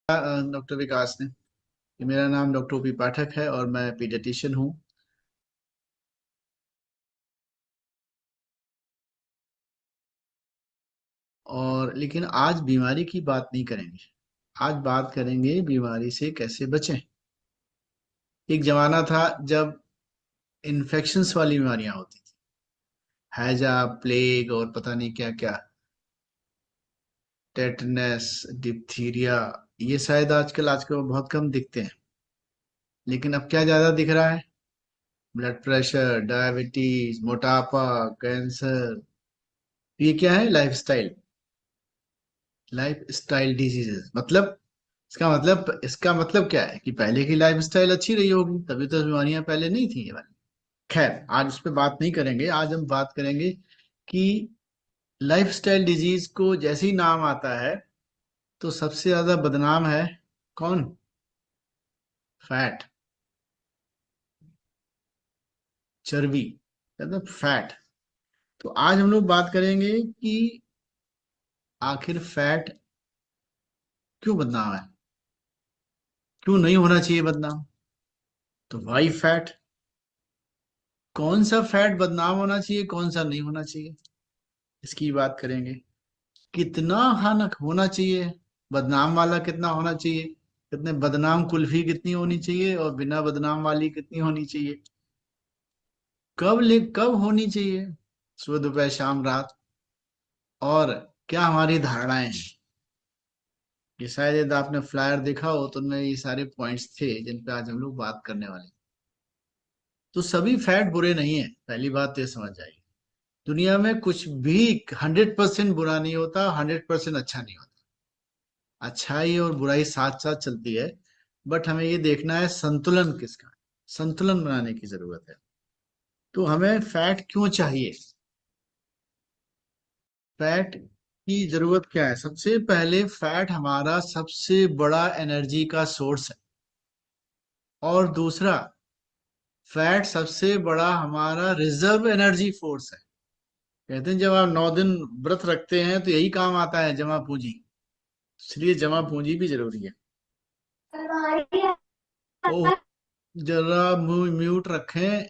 Doctor विकास ने। मेरा नाम डॉक्टर ओपी पाठक है और मैं पीडियाट्रिशियन हूँ। और लेकिन आज बीमारी की बात नहीं करेंगे। आज बात करेंगे बीमारी से कैसे बचें। एक जमाना था जब इन्फेक्शंस वाली बीमारियां होती थी। हैजा, प्लेग और पता नहीं क्या क्या, टेटनस, डिप्थीरिया। ये शायद आजकल बहुत कम दिखते हैं। लेकिन अब क्या ज्यादा दिख रहा है? ब्लड प्रेशर, डायबिटीज, मोटापा, कैंसर। ये क्या है? Life style diseases. मतलब इसका मतलब क्या है कि पहले की लाइफ स्टाइल अच्छी रही होगी, तभी तो बीमारियां पहले नहीं थी ये वाली। खैर, आज उस पर बात नहीं करेंगे। आज हम बात करेंगे कि लाइफ स्टाइल डिजीज को जैसे ही नाम आता है तो सबसे ज्यादा बदनाम है कौन? फैट, चर्बी, मतलब फैट। तो आज हम लोग बात करेंगे कि आखिर फैट क्यों बदनाम है, क्यों नहीं होना चाहिए बदनाम। तो वाई फैट, कौन सा फैट बदनाम होना चाहिए, कौन सा नहीं होना चाहिए, इसकी बात करेंगे। कितना खाना होना चाहिए, बदनाम वाला कितना होना चाहिए, कितने बदनाम कुल्फी कितनी होनी चाहिए और बिना बदनाम वाली कितनी होनी चाहिए, कब होनी चाहिए, सुबह दोपहर शाम रात। और क्या हमारी धारणाएं हैं। ये शायद यदि आपने फ्लायर देखा हो तो उनमें ये सारे पॉइंट्स थे जिन पे आज हम लोग बात करने वाले हैं। तो सभी फैट बुरे नहीं है, पहली बात तो ये समझ जाइए। दुनिया में कुछ भी 100% बुरा नहीं होता, 100% अच्छा नहीं होता। अच्छाई और बुराई साथ साथ चलती है। बट हमें ये देखना है संतुलन किसका है। संतुलन बनाने की जरूरत है। तो हमें फैट क्यों चाहिए? फैट की जरूरत क्या है? सबसे पहले फैट हमारा सबसे बड़ा एनर्जी का सोर्स है। और दूसरा, फैट सबसे बड़ा हमारा रिजर्व एनर्जी फोर्स है। कहते हैं जब आप 9 दिन व्रत रखते हैं तो यही काम आता है, जमा पूंजी। इसलिए जमा पूंजी भी जरूरी है। ओह, जरा म्यूट रखें।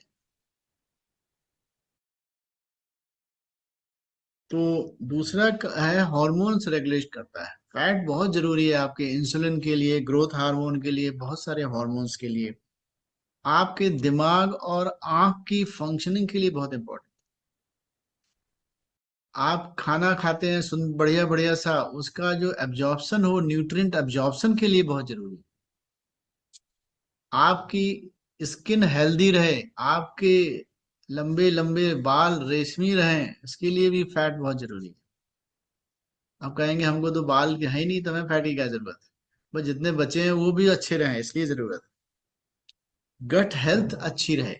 तो दूसरा है हार्मोन्स रेगुलेट करता है। फैट बहुत जरूरी है आपके इंसुलिन के लिए, ग्रोथ हार्मोन के लिए, बहुत सारे हार्मोन्स के लिए। आपके दिमाग और आंख की फंक्शनिंग के लिए बहुत इंपॉर्टेंट। आप खाना खाते हैं सुन बढ़िया बढ़िया सा, उसका जो एब्जॉर्प्शन हो, न्यूट्रिएंट एब्जॉर्प्शन के लिए बहुत जरूरी है। आपकी स्किन हेल्दी रहे, आपके लंबे लंबे बाल रेशमी रहें, इसके लिए भी फैट बहुत जरूरी है। आप कहेंगे हमको तो बाल है ही नहीं तो हमें फैट की क्या जरूरत है। बस जितने बचे हैं वो भी अच्छे रहें, इसलिए जरूरत है। गट हेल्थ अच्छी रहे।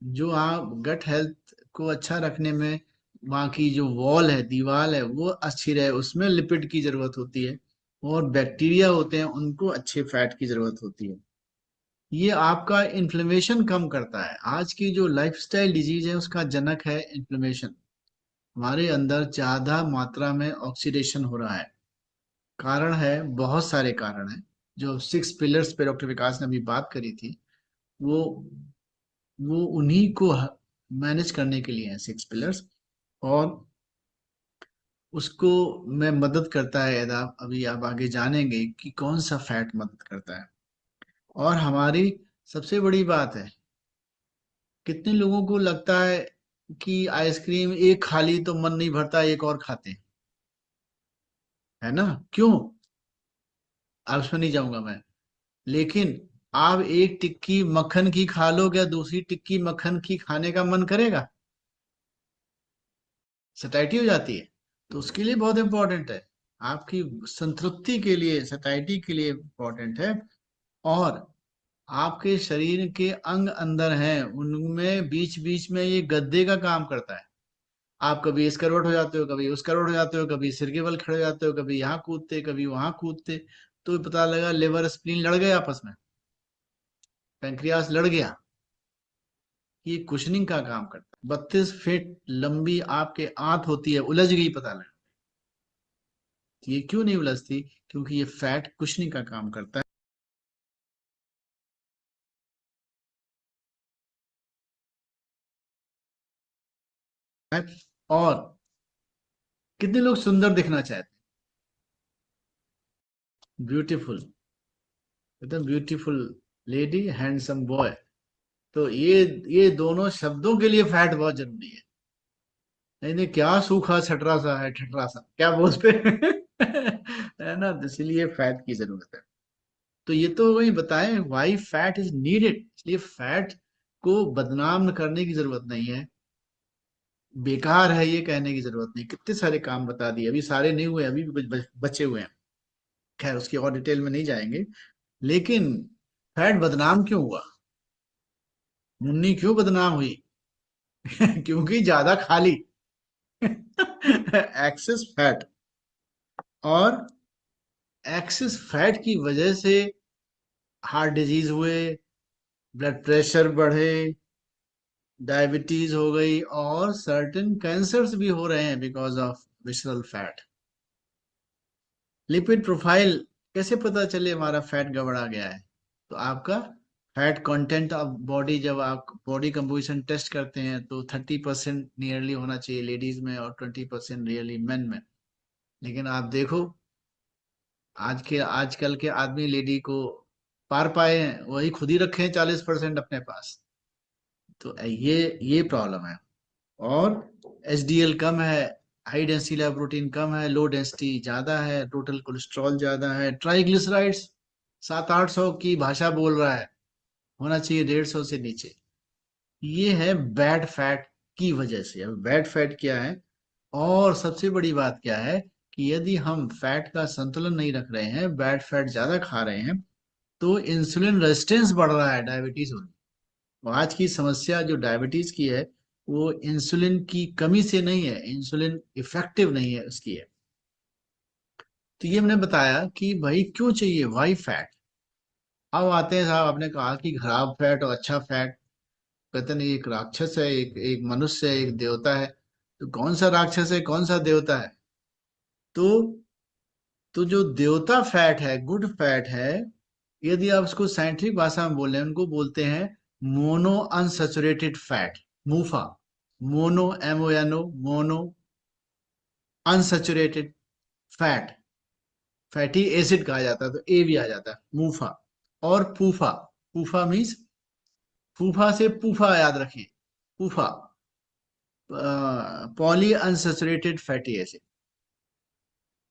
जो आप गट हेल्थ को अच्छा रखने में, वहाँ की जो वॉल है, दीवार है, वो अच्छी रहे, उसमें लिपिड की जरूरत होती है। और बैक्टीरिया होते हैं, उनको अच्छे फैट की जरूरत होती है। ये आपका इन्फ्लेमेशन कम करता है। आज की जो लाइफस्टाइल डिजीज है उसका जनक है इन्फ्लेमेशन। हमारे अंदर ज्यादा मात्रा में ऑक्सीडेशन हो रहा है। कारण है, बहुत सारे कारण हैं। जो 6 पिलर्स पे डॉक्टर विकास ने अभी बात करी थी, वो वो उन्हीं को मैनेज करने के लिए हैं 6 पिलर्स। और उसको में मदद करता है, यदि आप अभी आप आगे जानेंगे कि कौन सा फैट मदद करता है। और हमारी सबसे बड़ी बात है, कितने लोगों को लगता है कि आइसक्रीम एक खा ली तो मन नहीं भरता, एक और खाते हैं, है ना? क्यों? अब उसमें नहीं जाऊंगा मैं। लेकिन आप एक टिक्की मक्खन की खा लो, क्या दूसरी टिक्की मक्खन की खाने का मन करेगा? सटाइटी हो जाती है। तो उसके लिए बहुत इंपॉर्टेंट है। आपकी संतृप्ति के लिए, सटाइटी के लिए इंपॉर्टेंट है। और आपके शरीर के अंग अंदर हैं, उनमें बीच बीच में ये गद्दे का काम करता है। आप कभी इस करवट हो जाते हो, कभी उस करवट हो जाते हो, कभी सिर के बल खड़े हो जाते हो, कभी यहाँ कूदते, कभी वहां कूदते। तो पता लगा लिवर स्प्लीन लड़ गए आपस में, पेंक्रियास लड़ गया। ये कुशनिंग का काम करता है। 32 फीट लंबी आपके आंत होती है, उलझ गई, पता लगा। तो ये क्यों नहीं उलझती? क्योंकि ये फैट कुशनिंग का काम करता है। और कितने लोग सुंदर दिखना चाहते हैं? ब्यूटीफुल, एकदम ब्यूटीफुल लेडी, हैंडसम बॉय। तो ये दोनों शब्दों के लिए फैट बहुत जरूरी है। नहीं नहीं, क्या सूखा छटरा सा है, ठटरा सा क्या बोलते हैं है ना, तो इसलिए फैट की जरूरत है। तो ये तो वही बताएं वाई फैट इज नीडेड, इसलिए फैट को बदनाम करने की जरूरत नहीं है, बेकार है ये कहने की जरूरत नहीं। कितने सारे काम बता दिए, अभी सारे नहीं हुए, अभी भी कुछ बचे हुए हैं। खैर उसकी और डिटेल में नहीं जाएंगे। लेकिन फैट बदनाम क्यों हुआ? मुन्नी क्यों बदनाम हुई? क्योंकि ज्यादा खा ली एक्सेस फैट। और एक्सेस फैट की वजह से हार्ट डिजीज हुए, ब्लड प्रेशर बढ़े, डायबिटीज हो गई, और सर्टेन कैंसर्स भी हो रहे हैं because of visceral fat. Lipid profile, कैसे पता चले हमारा फैट गड़बड़ा गया है? तो आपका फैट कंटेंट ऑफ बॉडी, जब आप बॉडी कंपोजिशन टेस्ट करते हैं तो 30% नियरली होना चाहिए लेडीज में और 20% रियली मेन में। लेकिन आप देखो, आजकल के आदमी लेडी को पार पाए हैं, वही खुद ही रखे हैं 40% अपने पास। तो ये प्रॉब्लम है। और एचडीएल कम है, हाई डेंसिटी प्रोटीन कम है, लो डेंसिटी ज्यादा है, टोटल कोलेस्ट्रॉल ज्यादा है, ट्राइग्लिसराइड्स 700-800 की भाषा बोल रहा है, होना चाहिए 150 से नीचे। ये है बैड फैट की वजह से। अब बैड फैट क्या है, और सबसे बड़ी बात क्या है, कि यदि हम फैट का संतुलन नहीं रख रहे हैं, बैड फैट ज्यादा खा रहे हैं, तो इंसुलिन रेजिस्टेंस बढ़ रहा है, डायबिटीज होने। और आज की समस्या जो डायबिटीज की है, वो इंसुलिन की कमी से नहीं है, इंसुलिन इफेक्टिव नहीं है उसकी है। तो ये हमने बताया कि भाई क्यों चाहिए, वाई फैट। अब आते हैं साहब, आपने कहा कि खराब फैट और अच्छा फैट। कहते नहीं, एक राक्षस है, एक एक मनुष्य है, एक देवता है। तो कौन सा राक्षस है, कौन सा देवता है? तो जो देवता फैट है, गुड फैट है, यदि आप उसको साइंटिफिक भाषा में बोले, उनको बोलते हैं mono unsaturated fat, MUFA. Mono, MONO, mono unsaturated fat, fatty acid कहा जाता है, तो ए भी आ जाता है, मूफा। और पूफा, पूफा मीन्स, फूफा से पूफा याद रखिए, पूफा, पॉली अनसैचुरेटेड फैटी एसिड।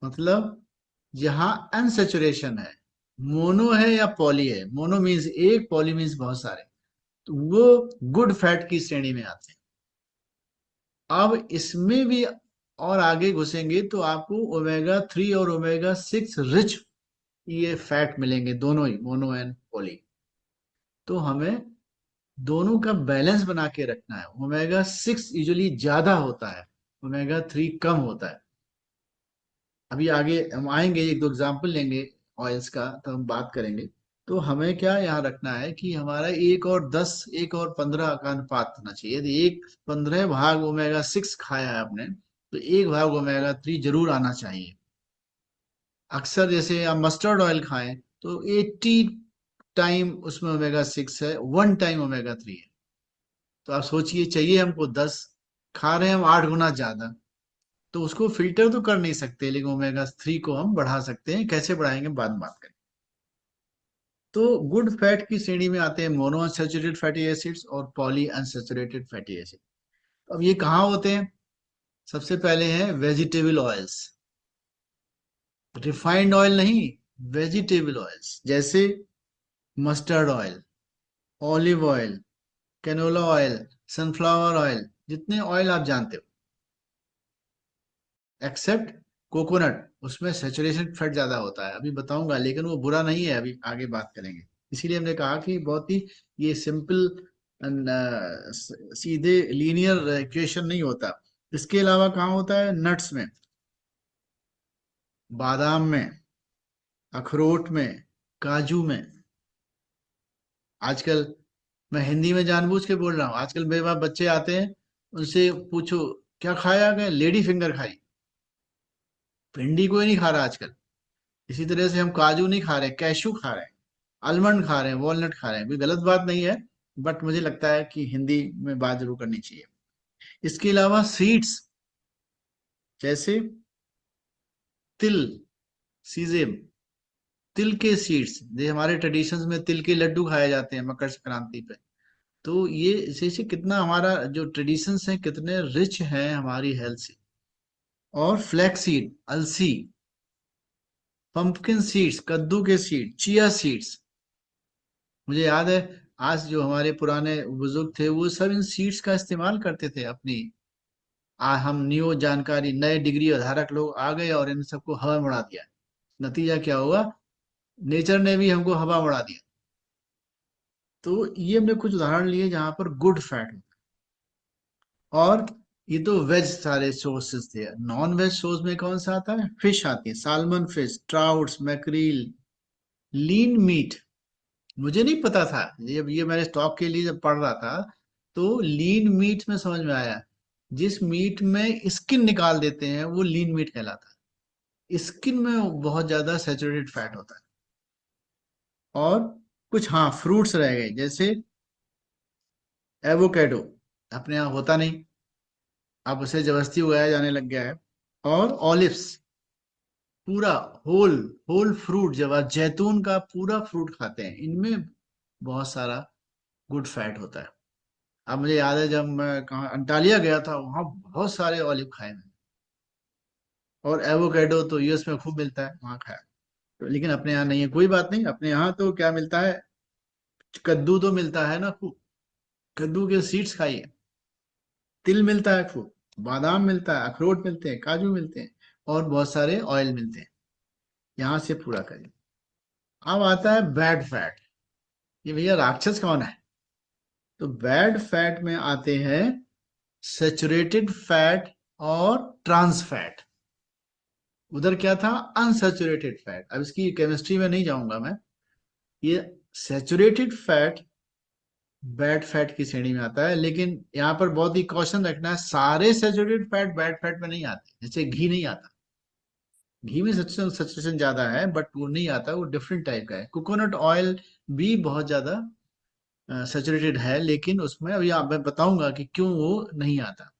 मतलब जहां अनसेचुरेशन है, मोनो है या पॉली है, मोनो मीन्स एक, पॉली मीन्स बहुत सारे, तो वो गुड फैट की श्रेणी में आते हैं। अब इसमें भी और आगे घुसेंगे तो आपको ओमेगा 3 और ओमेगा 6 रिच ये फैट मिलेंगे, दोनों ही, मोनो एंड पॉली। तो हमें दोनों का बैलेंस बना के रखना है। ओमेगा 6 यूजुअली ज्यादा होता है, ओमेगा 3 कम होता है। अभी आगे हम आएंगे, एक दो एग्जाम्पल लेंगे ऑयल्स का, तो हम बात करेंगे। तो हमें क्या यहाँ रखना है कि हमारा 1 और 10, 1 और 15 का अनुपात होना चाहिए। यदि 1/15 ओमेगा 6 खाया है आपने, तो 1 भाग ओमेगा 3 जरूर आना चाहिए। अक्सर जैसे आप मस्टर्ड ऑयल खाएं, तो 80 टाइम उसमें ओमेगा 6 है, 1 टाइम ओमेगा 3 है। तो आप सोचिए, चाहिए हमको 10, खा रहे हैं हम 8 गुना ज्यादा। तो उसको फिल्टर तो कर नहीं सकते, लेकिन ओमेगा 3 को हम बढ़ा सकते हैं। कैसे बढ़ाएंगे, बाद में बात करें। तो गुड फैट की श्रेणी में आते हैं मोनो अनसैचुरेटेड फैटी एसिड्स और पॉली अनसैचुरेटेड फैटी एसिड। अब ये कहाँ होते हैं? सबसे पहले हैं वेजिटेबल ऑयल्स, रिफाइंड ऑयल नहीं, वेजिटेबल ऑयल्स, जैसे mustard oil, olive oil, canola oil, sunflower oil, जितने ऑयल आप जानते हो, एक्सेप्ट कोकोनट, उसमें सैचुरेशन फैट ज्यादा होता है, अभी बताऊंगा, लेकिन वो बुरा नहीं है, अभी आगे बात करेंगे। इसीलिए हमने कहा कि बहुत ही ये सिंपल सीधे लीनियर इक्वेशन नहीं होता। इसके अलावा कहाँ होता है? नट्स में, बादाम में, अखरोट में, काजू में। आजकल मैं हिंदी में जानबूझ के बोल रहा हूँ, आजकल मेरे पास बच्चे आते हैं, उनसे पूछो क्या खाया गया, लेडी फिंगर खाई। भिंडी कोई नहीं खा रहा आजकल। इसी तरह से हम काजू नहीं खा रहे, कैशू खा रहे हैं, आलमंड खा रहे हैं, वॉलनट खा रहे हैं। कोई गलत बात नहीं है, बट मुझे लगता है कि हिंदी में बात जरूर करनी चाहिए। इसके अलावा सीड्स, जैसे तिल, सीजेम, तिल के सीड्स, जो हमारे ट्रेडिशंस में तिल के लड्डू खाए जाते हैं मकर संक्रांति पे। तो ये जैसे कितना हमारा जो ट्रेडिशंस हैं कितने रिच हैं हमारी हेल्थ से। और फ्लैक्स सीड, अलसी, पंपकिन सीड्स, कद्दू के सीड, चिया सीड्स। मुझे याद है, आज जो हमारे पुराने बुजुर्ग थे वो सब इन सीड्स का इस्तेमाल करते थे अपनी। हम न्यू जानकारी, नए डिग्री धारक लोग आ गए और इन सबको हवा में उड़ा दिया। नतीजा क्या हुआ? नेचर ने भी हमको हवा में उड़ा दिया। तो ये हमने कुछ उदाहरण लिए जहां पर गुड फैट। और ये तो वेज सारे सोर्सेज थे। नॉन वेज सोर्स में कौन सा आता है? फिश आती है, salmon fish, trouts, मैक्रील, lean meat. मुझे नहीं पता था, ये मैंने स्टॉक के लिए जब पढ़ रहा था तो लीन मीट में समझ में आया, जिस मीट में स्किन निकाल देते हैं वो लीन मीट कहलाता है। स्किन में बहुत ज्यादा सैचुरेटेड फैट होता है। और कुछ हाँ फ्रूट्स रह गए, जैसे एवोकेडो, अपने यहाँ होता नहीं, अब उसे जबरदस्ती उगाया जाने लग गया है। और ऑलिव्स, पूरा होल होल फ्रूट, जब आप जैतून का पूरा फ्रूट खाते हैं, इनमें बहुत सारा गुड फैट होता है। अब मुझे याद है जब मैं कहाँ अंटालिया गया था, वहां बहुत सारे ऑलिव खाए मैंने। और एवोकेडो तो यूएस में खूब मिलता है, वहां खाया। तो लेकिन अपने यहाँ नहीं है, कोई बात नहीं। अपने यहाँ तो क्या मिलता है? कद्दू तो मिलता है ना खूब, कद्दू के सीड्स खाइए। तिल मिलता है खूब, बादाम मिलता है, अखरोट मिलते हैं, काजू मिलते हैं, और बहुत सारे ऑयल मिलते हैं। यहाँ से पूरा करिए। अब आता है बैड फैट। ये भैया राक्षस कौन है? तो बैड फैट में आते हैं सेचुरेटेड फैट और ट्रांस फैट। उधर क्या था? Unsaturated fat. अब इसकी केमिस्ट्री में नहीं जाऊंगा मैं। ये सेचुरेटेड फैट बैड फैट की श्रेणी में आता है, लेकिन यहाँ पर बहुत ही कॉशन रखना है, सारे सेचुरेटेड फैट बैड फैट में नहीं आते। जैसे घी नहीं आता, घी में सचुरेशन ज्यादा है, बट वो नहीं आता, वो डिफरेंट टाइप का है। कोकोनट ऑयल भी बहुत ज्यादा सैचुरेटेड है, लेकिन उसमें अभी आप मैं बताऊंगा कि क्यों वो नहीं आता।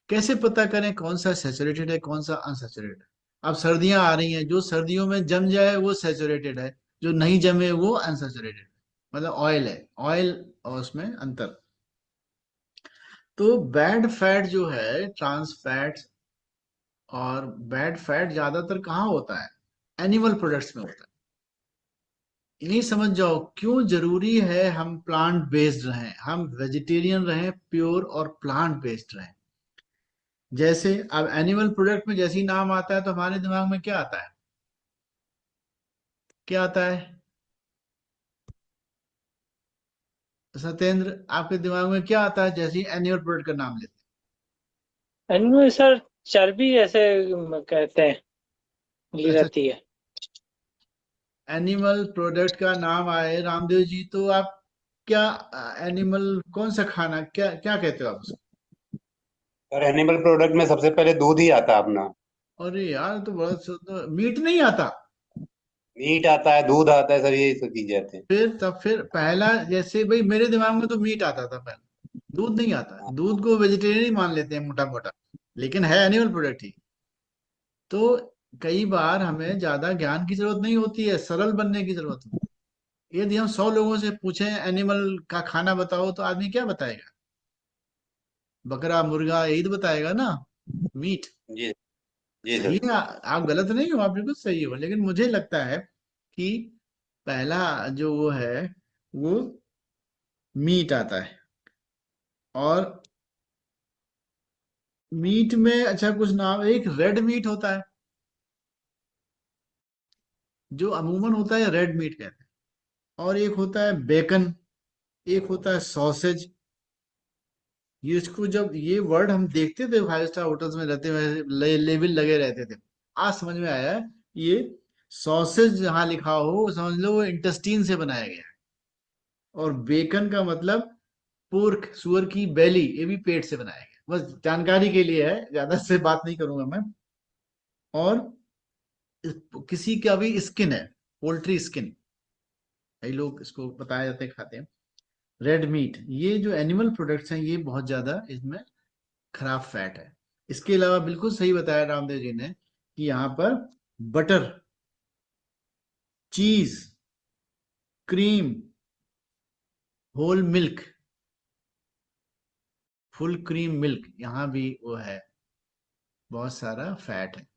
कैसे पता करें कौन सा सैचुरेटेड है कौन सा अनसैचुरेटेड है? अब सर्दियां आ रही हैं, जो सर्दियों में जम जाए वो सैचुरेटेड है, जो नहीं जमे वो अनसैचुरेटेड, मतलब ऑयल है। ऑयल और उसमें अंतर। तो बैड फैट जो है, ट्रांस फैट और बैड फैट ज्यादातर कहाँ होता है? एनिमल प्रोडक्ट्स में होता है। यही समझ जाओ क्यों जरूरी है हम प्लांट बेस्ड रहें, हम वेजिटेरियन रहें, प्योर और प्लांट बेस्ड रहें। जैसे अब एनिमल प्रोडक्ट में जैसे ही नाम आता है तो हमारे दिमाग में क्या आता है? क्या आता है सत्येंद्र, आपके दिमाग में क्या आता है जैसे ही एनिमल प्रोडक्ट का नाम लेते इनमें सर चर्बी ऐसे कहते हैं ली हैं? अच्छा, रहती है। एनिमल प्रोडक्ट का नाम आए रामदेव जी, तो आप क्या एनिमल कौन सा खाना, क्या क्या कहते हो आप उसको? और एनिमल प्रोडक्ट में सबसे पहले दूध ही आता है अपना। अरे यार, तो बड़ा तो मीट नहीं आता। मीट आता है, दूध आता है, सर यही सब चीजें आती हैं। फिर तब फिर पहला, जैसे भाई मेरे दिमाग में तो मीट आता था पहले, दूध नहीं आता। हाँ। दूध को वेजिटेरियन ही मान लेते हैं मोटा मोटा, लेकिन है एनिमल प्रोडक्ट ही। तो कई बार हमें ज्यादा ज्ञान की जरूरत नहीं होती है, सरल बनने की जरूरत होती है। यदि हम 100 लोगों से पूछें एनिमल का खाना बताओ, तो आदमी क्या बताएगा? बकरा, मुर्गा, यही तो बताएगा ना, मीट। जी। जी सही सर। है, आप गलत नहीं हो, आप बिल्कुल सही हो, लेकिन मुझे लगता है कि पहला जो वो है, वो मीट आता है। और मीट में अच्छा कुछ नाम, एक रेड मीट होता है, जो अमूमन होता है रेड मीट कहते हैं। और एक होता है बेकन, एक होता है सॉसेज। ये इसको जब ये वर्ड हम देखते थे 5 स्टार होटल्स में रहते हुए, लेबल लगे रहते थे, आज समझ में आया है। ये सॉसेज जहां लिखा हो समझ लो वो इंटेस्टीन से बनाया गया है। और बेकन का मतलब पोर्क, सुअर की बेली, ये भी पेट से बनाया गया। बस जानकारी के लिए है, ज्यादा से बात नहीं करूंगा मैं। और किसी का भी स्किन है, पोल्ट्री स्किन, कई लोग इसको बताया जाते हैं, खाते हैं। रेड मीट, ये जो एनिमल प्रोडक्ट्स हैं ये बहुत ज्यादा इसमें खराब फैट है। इसके अलावा बिल्कुल सही बताया रामदेव जी ने कि यहाँ पर butter, cheese, cream, whole milk, full cream milk, यहाँ भी वो है, बहुत सारा फैट है।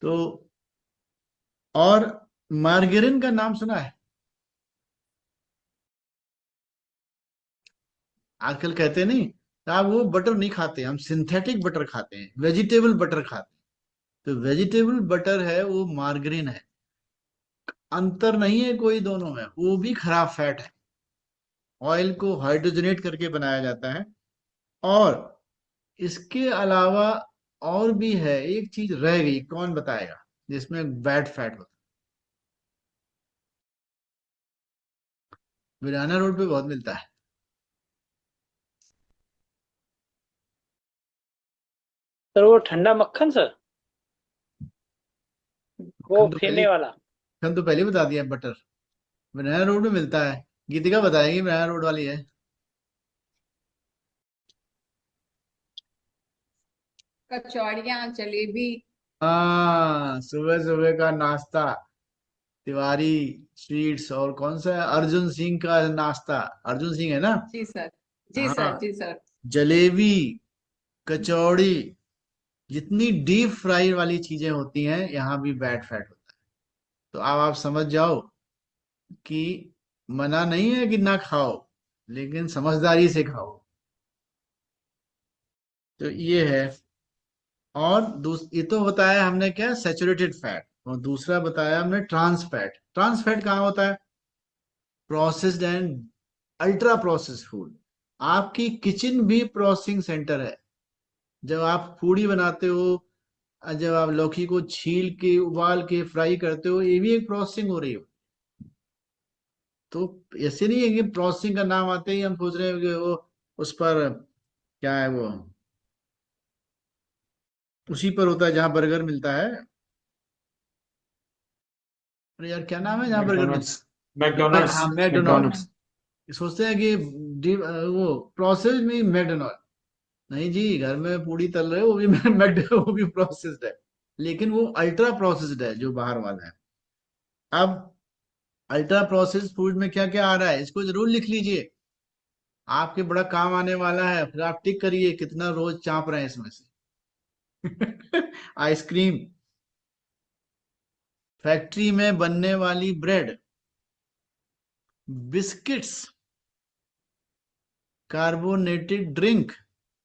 तो और मार्गेरिन का नाम सुना है? आजकल कहते नहीं साहब वो बटर नहीं खाते, हम सिंथेटिक बटर खाते हैं, वेजिटेबल बटर खाते हैं। तो वेजिटेबल बटर है वो मार्गरीन है, अंतर नहीं है कोई दोनों में, वो भी खराब फैट है। ऑयल को हाइड्रोजनेट करके बनाया जाता है। और इसके अलावा और भी है, एक चीज रह गई, कौन बताएगा जिसमें बैड फैट होता है? बिराना रोड पे बहुत मिलता है। सर वो ठंडा मक्खन सर, वो हम तो पहले पीने वाला। हम तो पहले बता दिया, बटर बिराना रोड में मिलता है। गीतिका बताएगी बिराना रोड वाली है। कचौड़ियाँ, जलेबी। हाँ, सुबह सुबह का नाश्ता, तिवारी स्वीट्स, और कौन सा है, अर्जुन सिंह का नाश्ता, अर्जुन सिंह है ना? जी सर। जी सर। हाँ, जी सर। जलेबी, कचौड़ी, जितनी डीप फ्राई वाली चीजें होती हैं यहाँ भी बैड फैट होता है। तो अब आप समझ जाओ कि मना नहीं है कि ना खाओ, लेकिन समझदारी से खाओ। तो ये है। और ये तो बताया हमने क्या, सैचुरेटेड फैट, और दूसरा बताया हमने ट्रांस फैट। ट्रांस फैट कहाँ होता है? Processed and ultra processed food. आपकी किचन भी प्रोसेसिंग सेंटर है। जब आप पूड़ी बनाते हो, जब आप लौकी को छील के उबाल के फ्राई करते हो, ये भी एक प्रोसेसिंग हो रही हो। तो ऐसे नहीं है कि प्रोसेसिंग का नाम आते ही हम सोच रहे हैं कि वो उस पर क्या है, वो उसी पर होता है जहां बर्गर मिलता है। अरे यार क्या नाम है जहां बर्गर मैकडोनल्ड्स। मिलता है? हाँ, मैकडोनल्ड्स। मैकडोनल्ड्स। सोचते हैं कि वो प्रोसेस में मैकडोनल्ड, नहीं जी, घर में पूड़ी तल रहे हो वो भी मैक वो भी प्रोसेस्ड है, लेकिन वो अल्ट्रा प्रोसेस्ड है जो बाहर वाला है। अब अल्ट्रा प्रोसेस्ड फूड में क्या क्या आ रहा है, इसको जरूर लिख लीजिए, आपके बड़ा काम आने वाला है। फिर आप टिक करिए कितना रोज चाप रहे हैं इसमें से। आइसक्रीम, फैक्ट्री में बनने वाली bread, biscuits, carbonated drink,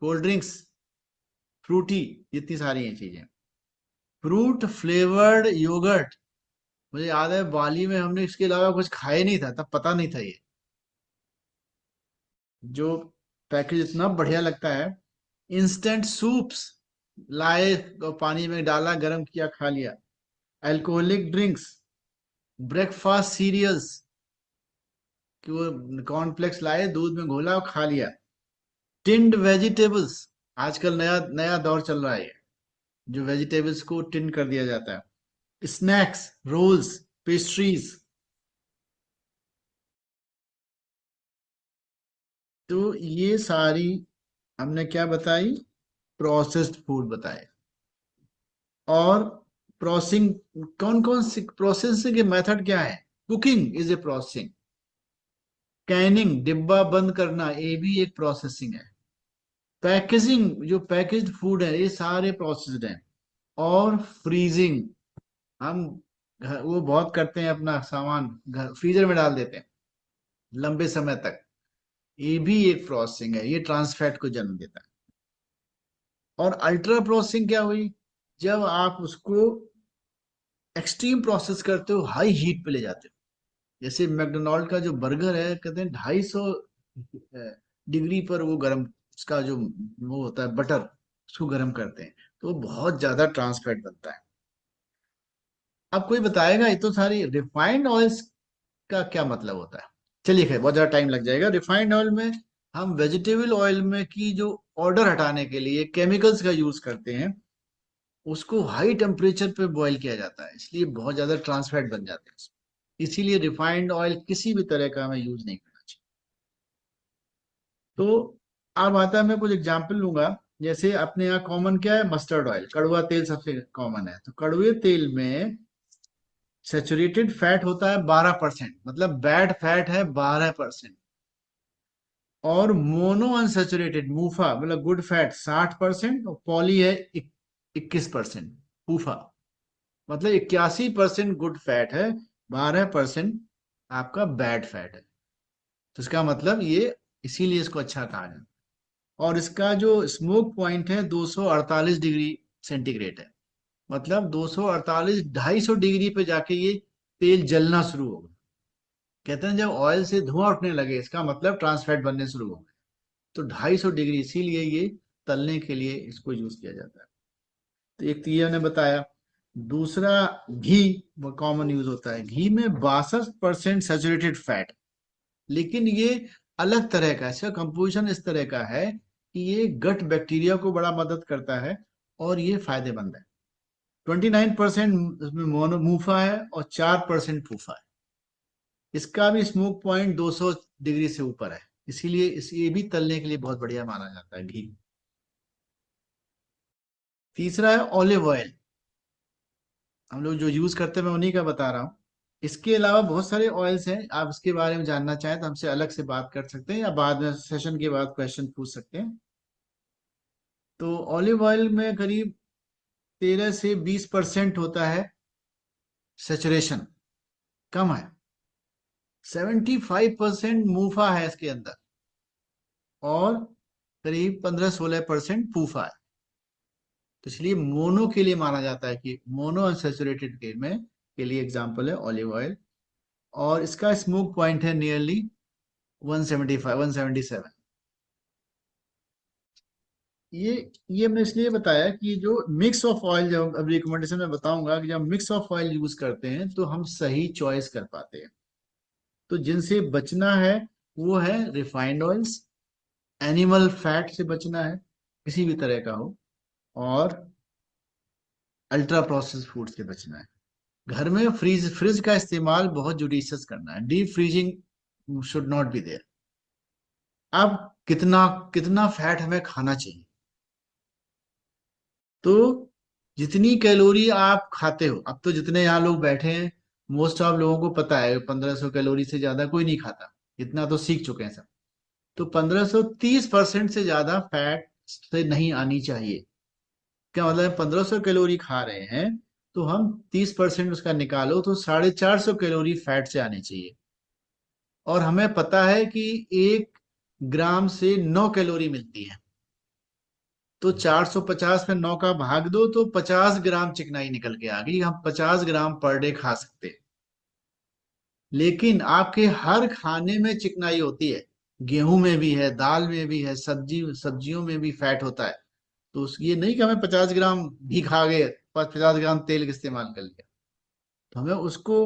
cold drinks, Frooti, इतनी सारी हैं चीजें। फ्रूट फ्लेवर्ड योगर्ट, मुझे याद है बाली में हमने इसके अलावा कुछ खाया नहीं था, तब पता नहीं था ये, जो पैकेज इतना बढ़िया लगता है। इंस्टेंट सूप्स, लाए और पानी में डाला, गर्म किया, खा लिया। अल्कोहलिक ड्रिंक्स, ब्रेकफास्ट सीरियल्स, कि वो कॉर्नफ्लेक्स लाए, दूध में घोला और खा लिया। टिन्ड वेजिटेबल्स, आजकल नया नया दौर चल रहा है ये, जो वेजिटेबल्स को टिन कर दिया जाता है। Snacks, rolls, pastries. तो ये सारी हमने क्या बताई, प्रोसेस्ड फूड बताए। और प्रोसेसिंग, कौन कौन सी प्रोसेसिंग के मेथड क्या है? Cooking is a processing, Canning, डिब्बा बंद करना, ये भी एक प्रोसेसिंग है। पैकेजिंग, जो पैकेज्ड फूड है ये सारे प्रोसेस्ड हैं। और फ्रीजिंग, हम वो बहुत करते हैं, अपना सामान घर फ्रीजर में डाल देते हैं लंबे समय तक, ये भी एक प्रोसेसिंग है, ये ट्रांस फैट को जन्म देता है। और अल्ट्रा प्रोसेसिंग क्या हुई? जब आप उसको एक्सट्रीम प्रोसेस करते हो, हाई हीट पे ले जाते हो। जैसे मैकडोनाल्ड का जो बर्गर है, कहते हैं 250 डिग्री पर वो गर्म, उसका जो वो होता है बटर, उसको गर्म करते हैं, तो वो बहुत ज्यादा ट्रांस फैट बनता है। अब कोई बताएगा ये तो सारी रिफाइंड ऑयल्स का क्या मतलब होता है? चलिए खैर, बहुत ज्यादा टाइम लग जाएगा। रिफाइंड ऑयल में हम वेजिटेबल ऑयल में की जो ऑर्डर हटाने के लिए केमिकल्स का यूज करते हैं, उसको हाई टेम्परेचर पे बॉईल किया जाता है, इसलिए बहुत ज्यादा ट्रांसफैट बन जाते हैं उसमें। इसीलिए रिफाइंड ऑयल किसी भी तरह का हमें यूज नहीं करना चाहिए। तो अब आता है, मैं कुछ एग्जांपल लूंगा। जैसे अपने यहाँ कॉमन क्या है, मस्टर्ड ऑयल, कड़वा तेल सबसे कॉमन है। तो कड़वे तेल में सेचुरेटेड फैट होता है 12%, मतलब बैड फैट है 12%। और मोनो अनसेचुरेटेड मूफा मतलब गुड फैट 60%, और पॉली है 21%। पूफा मतलब 81% गुड फैट है, 12% आपका बैड फैट है। तो इसका मतलब ये, इसीलिए इसको अच्छा कहा जाता है। और इसका जो स्मोक पॉइंट है 248 डिग्री सेंटीग्रेड है, मतलब 248 250 डिग्री पे जाके ये तेल जलना शुरू होगा। कहते हैं जब ऑयल से धुआं उठने लगे, इसका मतलब ट्रांसफैट बनने शुरू हो गए। तो 250 डिग्री, इसीलिए ये तलने के लिए इसको यूज किया जाता है। तो एक तो ये हमने बताया। दूसरा, घी वो कॉमन यूज होता है। घी में 62% सेचुरेटेड फैट, लेकिन ये अलग तरह का, इसका कंपोजिशन इस तरह का है कि ये गट बैक्टीरिया को बड़ा मदद करता है और ये फायदेमंद है। 29% इसमें मोनोमूफा है और 4% फूफा है। इसका भी स्मोक पॉइंट 200 डिग्री से ऊपर है, इसीलिए ये भी तलने के लिए बहुत बढ़िया माना जाता है घी। तीसरा है ऑलिव ऑयल, हम लोग जो यूज करते हैं मैं उन्हीं का बता रहा हूँ। इसके अलावा बहुत सारे ऑयल्स हैं, आप इसके बारे में जानना चाहें तो हमसे अलग से बात कर सकते हैं, या बाद में सेशन के बाद क्वेश्चन पूछ सकते हैं। तो ऑलिव ऑयल में करीब 13 से 20% होता है सेचुरेशन, कम है। 75% मूफा है इसके अंदर, और करीब 15-16% फूफा है। तो इसलिए मोनो के लिए माना जाता है कि मोनो अनसेचुरेटेड के लिए एग्जांपल है ऑलिव ऑयल। और इसका स्मोक पॉइंट है नियरली 175 177। ये हमने इसलिए बताया कि जो मिक्स ऑफ ऑयल, जब अब रिकमेंडेशन में बताऊंगा कि जब मिक्स ऑफ ऑयल यूज करते हैं तो हम सही चॉइस कर पाते हैं। तो जिनसे बचना है वो है रिफाइंड ऑयल्स, एनिमल फैट से बचना है किसी भी तरह का हो, और अल्ट्रा प्रोसेस फूड से बचना है। घर में फ्रिज का इस्तेमाल बहुत जुडिशियस करना है, deep freezing should not be there. अब कितना कितना फैट हमें खाना चाहिए, तो जितनी कैलोरी आप खाते हो, अब तो जितने यहाँ लोग बैठे हैं मोस्ट ऑफ लोगों को पता है 1500 कैलोरी से ज्यादा कोई नहीं खाता, इतना तो सीख चुके हैं सब। तो 1530% से ज्यादा फैट से नहीं आनी चाहिए। क्या मतलब, 1500 कैलोरी खा रहे हैं तो हम 30% उसका निकालो तो 450 कैलोरी फैट से आनी चाहिए। और हमें पता है कि 1 ग्राम से 9 कैलोरी मिलती है, तो 450 में 9 का भाग दो तो 50 ग्राम चिकनाई निकल के आ गई। हम 50 ग्राम पर डे खा सकते हैं। लेकिन आपके हर खाने में चिकनाई होती है, गेहूं में भी है, दाल में भी है, सब्जियों में भी फैट होता है। तो ये नहीं कि हमें 50 ग्राम घी खा गए, 50 ग्राम तेल का इस्तेमाल कर लिया। तो हमें उसको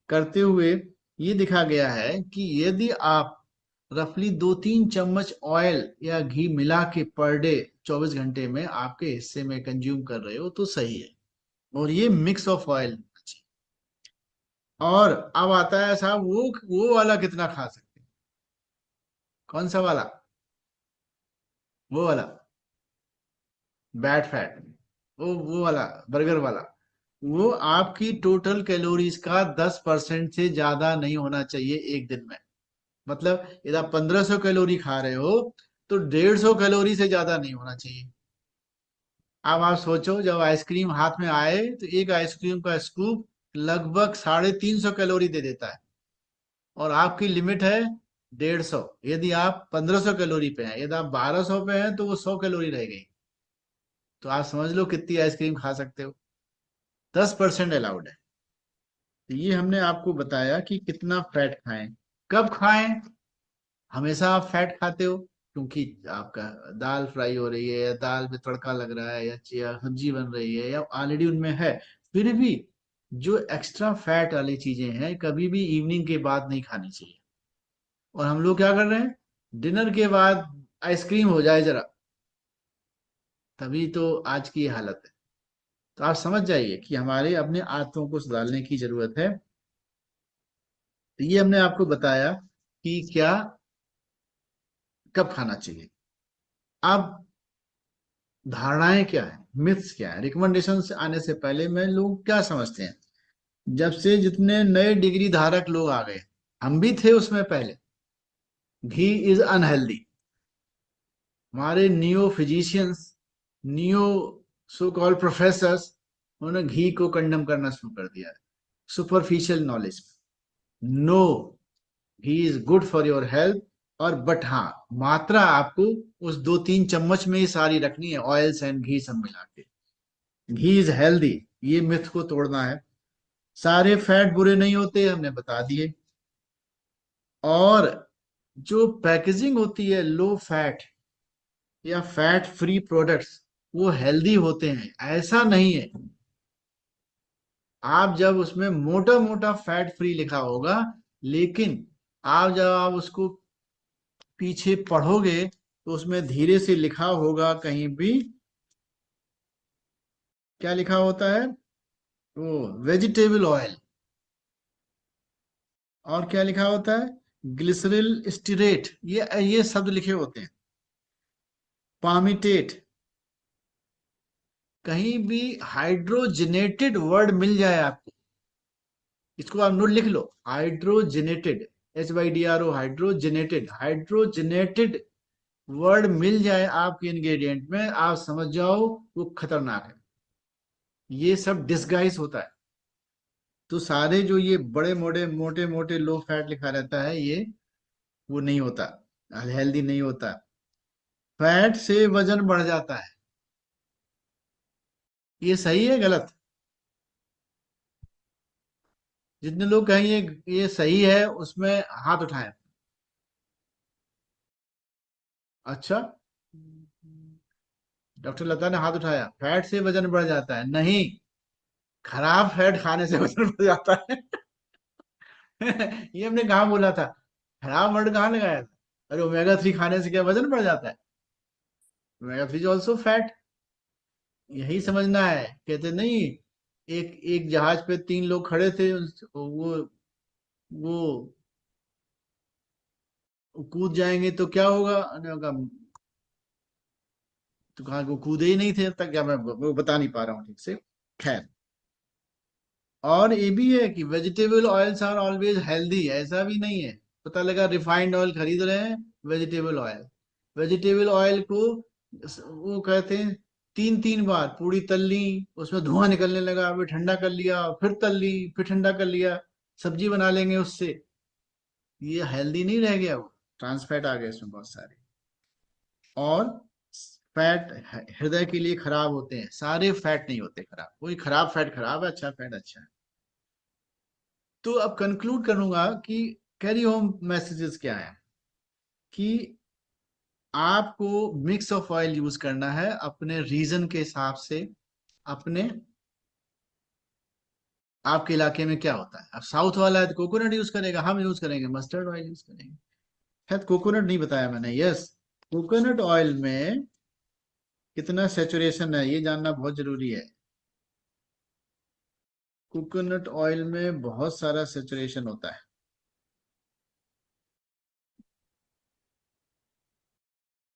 करते हुए ये दिखा गया है कि यदि आप रफली 2-3 चम्मच ऑयल या घी मिला के पर डे 24 घंटे में आपके हिस्से में कंज्यूम कर रहे हो तो सही है। और ये मिक्स ऑफ ऑयल। और अब आता है साहब, वो वाला कितना खा सकते हैं? कौन सा वाला? वो वाला बैड फैट, वो वाला बर्गर वाला। वो आपकी टोटल कैलोरीज का 10% से ज्यादा नहीं होना चाहिए एक दिन में। मतलब यदि आप 1500 कैलोरी खा रहे हो तो 150 कैलोरी से ज्यादा नहीं होना चाहिए। अब आप सोचो, जब आइसक्रीम हाथ में आए तो एक आइसक्रीम का स्कूप लगभग 350 कैलोरी दे देता है, और आपकी लिमिट है 150। यदि आप 1500 कैलोरी पे हैं, यदि आप 1200 पे हैं तो वो 100 कैलोरी रह गई। तो आप समझ लो कितनी आइसक्रीम खा सकते हो। 10% अलाउड है। तो ये हमने आपको बताया कि कितना फैट खाएं, कब खाएं। हमेशा आप फैट खाते हो क्योंकि आपका दाल फ्राई हो रही है, या दाल में तड़का लग रहा है, या सब्जी बन रही है, या ऑलरेडी उनमें है। फिर भी जो एक्स्ट्रा फैट वाली चीजें हैं कभी भी इवनिंग के बाद नहीं खानी चाहिए। और हम लोग क्या कर रहे हैं, डिनर के बाद आइसक्रीम हो जाए जरा, तभी तो आज की ये हालत है। तो आप समझ जाइए कि हमारे अपने आदतों को सुधारने की जरूरत है। तो ये हमने आपको बताया कि क्या कब खाना चाहिए। अब धारणाएं क्या है, मिथ्स क्या है, रिकमेंडेशन से आने से पहले में लोग क्या समझते हैं। जब से जितने नए डिग्री धारक लोग आ गए, हम भी थे उसमें पहले, घी इज अनहेल्दी। हमारे neo physicians, neo so called professors, उन्होंने घी को कंडम करना शुरू कर दिया है superficial knowledge. No, ghee is good for your health. और बट हाँ, मात्रा आपको उस 2-3 चम्मच में ही सारी रखनी है, ऑयल्स एंड घी सब मिला के। घी इज हेल्दी, ये मिथ को तोड़ना है। सारे फैट बुरे नहीं होते, हमने बता दिए। और जो पैकेजिंग होती है लो फैट या फैट फ्री प्रोडक्ट्स, वो हेल्दी होते हैं, ऐसा नहीं है। आप जब उसमें मोटा मोटा फैट फ्री लिखा होगा, लेकिन आप जब आप उसको पीछे पढ़ोगे तो उसमें धीरे से लिखा होगा कहीं भी, क्या लिखा होता है, वो वेजिटेबल ऑयल। और क्या लिखा होता है, ग्लिसरल स्टिरेट, ये शब्द लिखे होते हैं। पामिटेट, कहीं भी हाइड्रोजनेटेड वर्ड मिल जाए आपको, इसको आप नोट लिख लो, हाइड्रोजनेटेड, HYDRO, हाइड्रोजनेटेड वर्ड मिल जाए आपके इंग्रेडिएंट में, आप समझ जाओ वो खतरनाक है। ये सब डिस्गाइज होता है। तो सारे जो ये बड़े मोटे मोटे लो फैट लिखा रहता है, ये वो नहीं होता, हेल्दी नहीं होता। फैट से वजन बढ़ जाता है, ये सही है गलत? जितने लोग कहेंगे ये सही है उसमें हाथ उठाएं। अच्छा, डॉक्टर लता ने हाथ उठाया, फैट से वजन बढ़ जाता है? नहीं, खराब फैट खाने से वजन बढ़ जाता है। ये हमने कहाँ बोला था, खराब वर्ड कहाँ लगाया था? अरे ओमेगा 3 खाने से क्या वजन बढ़ जाता है? Omega 3 is also fat. यही समझना है। कहते नहीं, एक एक जहाज पे 3 लोग खड़े थे, वो कूद जाएंगे तो क्या होगा? अरे होगा, तो कहा वो कूदे ही नहीं थे अब तक, क्या मैं वो बता नहीं पा रहा हूँ ठीक से। खैर, और ये भी है कि vegetable oils are always healthy, ऐसा भी नहीं है। पता लगा रिफाइंड ऑयल खरीद रहे हैं, वेजिटेबल ऑयल, वेजिटेबल ऑयल को वो कहते हैं 3-3 बार पूरी तल ली, उसमें धुआं निकलने लगा, फिर ठंडा कर लिया, फिर तल ली, फिर ठंडा कर लिया, सब्जी बना लेंगे उससे। ये हेल्दी नहीं रह गया, वो ट्रांस फैट आ गए उसमें बहुत सारे। और फैट हृदय के लिए खराब होते हैं, सारे फैट नहीं होते खराब, कोई खराब फैट खराब है, अच्छा फैट अच्छा है। तो अब कंक्लूड करूंगा कि कैरी होम मैसेजेस क्या है, कि आपको मिक्स ऑफ ऑयल यूज करना है अपने रीजन के हिसाब से। अपने आपके इलाके में क्या होता है, अब साउथ वाला है तो कोकोनट यूज करेगा, हम यूज करेंगे मस्टर्ड ऑयल यूज करेंगे। शायद कोकोनट नहीं बताया मैंने, यस, कोकोनट ऑयल में कितना सेचुरेशन है ये जानना बहुत जरूरी है। कोकोनट ऑयल में बहुत सारा सेचुरेशन होता है।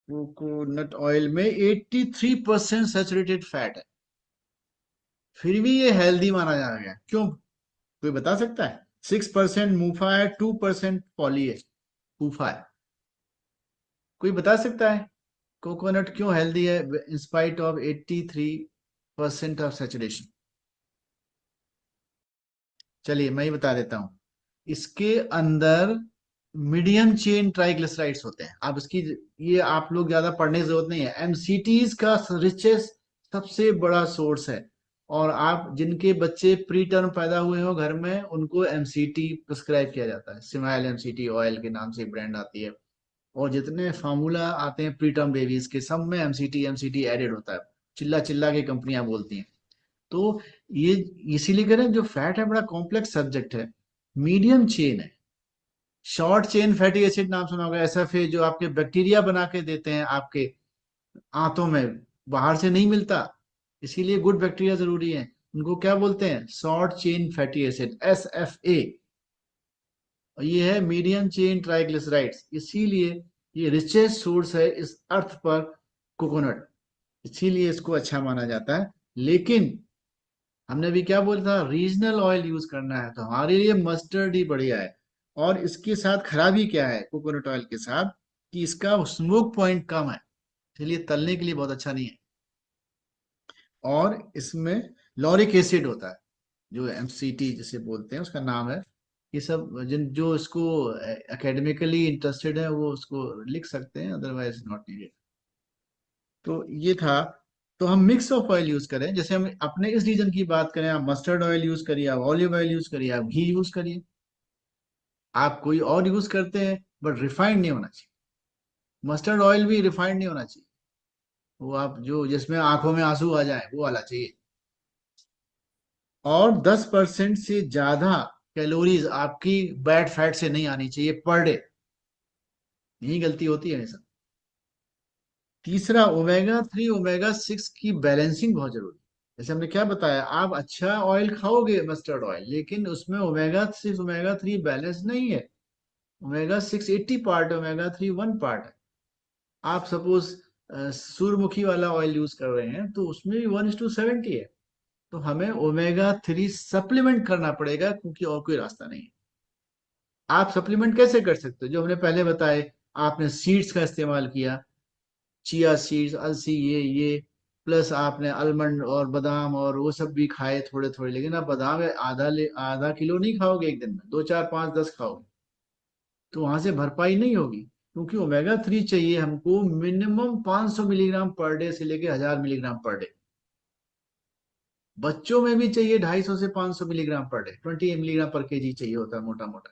कोकोनट ऑयल में 83% सैचुरेटेड फैट है, फिर भी ये हेल्दी माना जा गया, क्यों? कोई बता सकता है? 6% मूफा है, 2% पॉली है, फूफा है। कोई बता सकता है कोकोनट क्यों हेल्दी है in spite of 83% of saturation? चलिए मैं ही बता देता हूं। इसके अंदर मीडियम चेन ट्राइग्लिसराइड्स होते हैं। आप इसकी, ये आप लोग ज्यादा पढ़ने की जरूरत नहीं है, एमसीटीज का रिचेस्ट सबसे बड़ा सोर्स है। और आप जिनके बच्चे प्री टर्म पैदा हुए हो घर में, उनको एमसीटी प्रिस्क्राइब किया जाता है, सिमाइल एमसीटी ऑयल के नाम से ब्रांड आती है। और जितने फार्मूला आते हैं प्री टर्म बेबीज के, सब में एमसीटी एमसीटी एडेड होता है, चिल्ला चिल्ला के कंपनियां बोलती हैं। तो ये इसीलिए करें, जो फैट है बड़ा कॉम्प्लेक्स सब्जेक्ट है, मीडियम चेन है। शॉर्ट चेन फैटी एसिड नाम सुना होगा, एसएफए, जो आपके बैक्टीरिया बना के देते हैं आपके आंतों में, बाहर से नहीं मिलता, इसीलिए गुड बैक्टीरिया जरूरी है। उनको क्या बोलते हैं? Short chain fatty acid, SFA. और ये है मीडियम चेन ट्राइग्लिसराइड्स, इसीलिए ये रिचेस्ट सोर्स है इस अर्थ पर कोकोनट, इसीलिए इसको अच्छा माना जाता है। लेकिन हमने भी क्या बोला था, रीजनल ऑयल यूज करना है, तो हमारे लिए मस्टर्ड ही बढ़िया है। और इसके साथ खराबी क्या है कोकोनट ऑयल के साथ, कि इसका स्मोक पॉइंट कम है, इसलिए तलने के लिए बहुत अच्छा नहीं है। और इसमें लॉरिक एसिड होता है, जो एमसीटी जिसे बोलते हैं, उसका नाम है। ये सब जिन जो इसको एकेडमिकली इंटरेस्टेड है वो उसको लिख सकते हैं, अदरवाइज नॉट नीडेड। तो ये था। तो हम मिक्स ऑफ ऑयल यूज करें, जैसे हम अपने इस रीजन की बात करें, आप मस्टर्ड ऑयल यूज करिए, आप ऑलिव ऑयल यूज करिए, आप घी यूज करिए, आप कोई और यूज करते हैं, बट रिफाइंड नहीं होना चाहिए। मस्टर्ड ऑयल भी रिफाइंड नहीं होना चाहिए, वो आप जो जिसमें आंखों में आंसू आ जाए वो वाला चाहिए। और 10% से ज्यादा कैलोरीज आपकी बैड फैट से नहीं आनी चाहिए पर डे, यही गलती होती है हमेशा। तीसरा, ओमेगा 3 ओमेगा 6 की बैलेंसिंग बहुत जरूरी है। जैसे हमने क्या बताया, आप अच्छा ऑयल खाओगे मस्टर्ड ऑयल, लेकिन उसमें ओमेगा 6 ओमेगा 3 बैलेंस नहीं है। ओमेगा 6 80 पार्ट है, ओमेगा 3 1 पार्ट है। आप सपोज सूर्यमुखी वाला ऑयल यूज कर रहे हैं, तो उसमें भी 1:70 है। तो हमें ओमेगा 3 सप्लीमेंट करना पड़ेगा, क्योंकि और कोई रास्ता नहीं है। आप सप्लीमेंट कैसे कर सकते हो? जो हमने पहले बताए, आपने सीड्स का इस्तेमाल किया, चिया सीड्स, अलसी, ये प्लस आपने आलमंड और बादाम और वो सब भी खाए थोड़े थोड़े, लेकिन आप बादाम आधा किलो नहीं खाओगे एक दिन में, 2 4 5 10 खाओगे, तो वहां से भरपाई नहीं होगी। क्योंकि ओमेगा 3 चाहिए हमको मिनिमम 500 मिलीग्राम पर डे से लेके 1000 मिलीग्राम पर डे। बच्चों में भी चाहिए 250 से 500 मिलीग्राम पर डे, 20 मिलीग्राम पर केजी चाहिए होता है मोटा मोटा।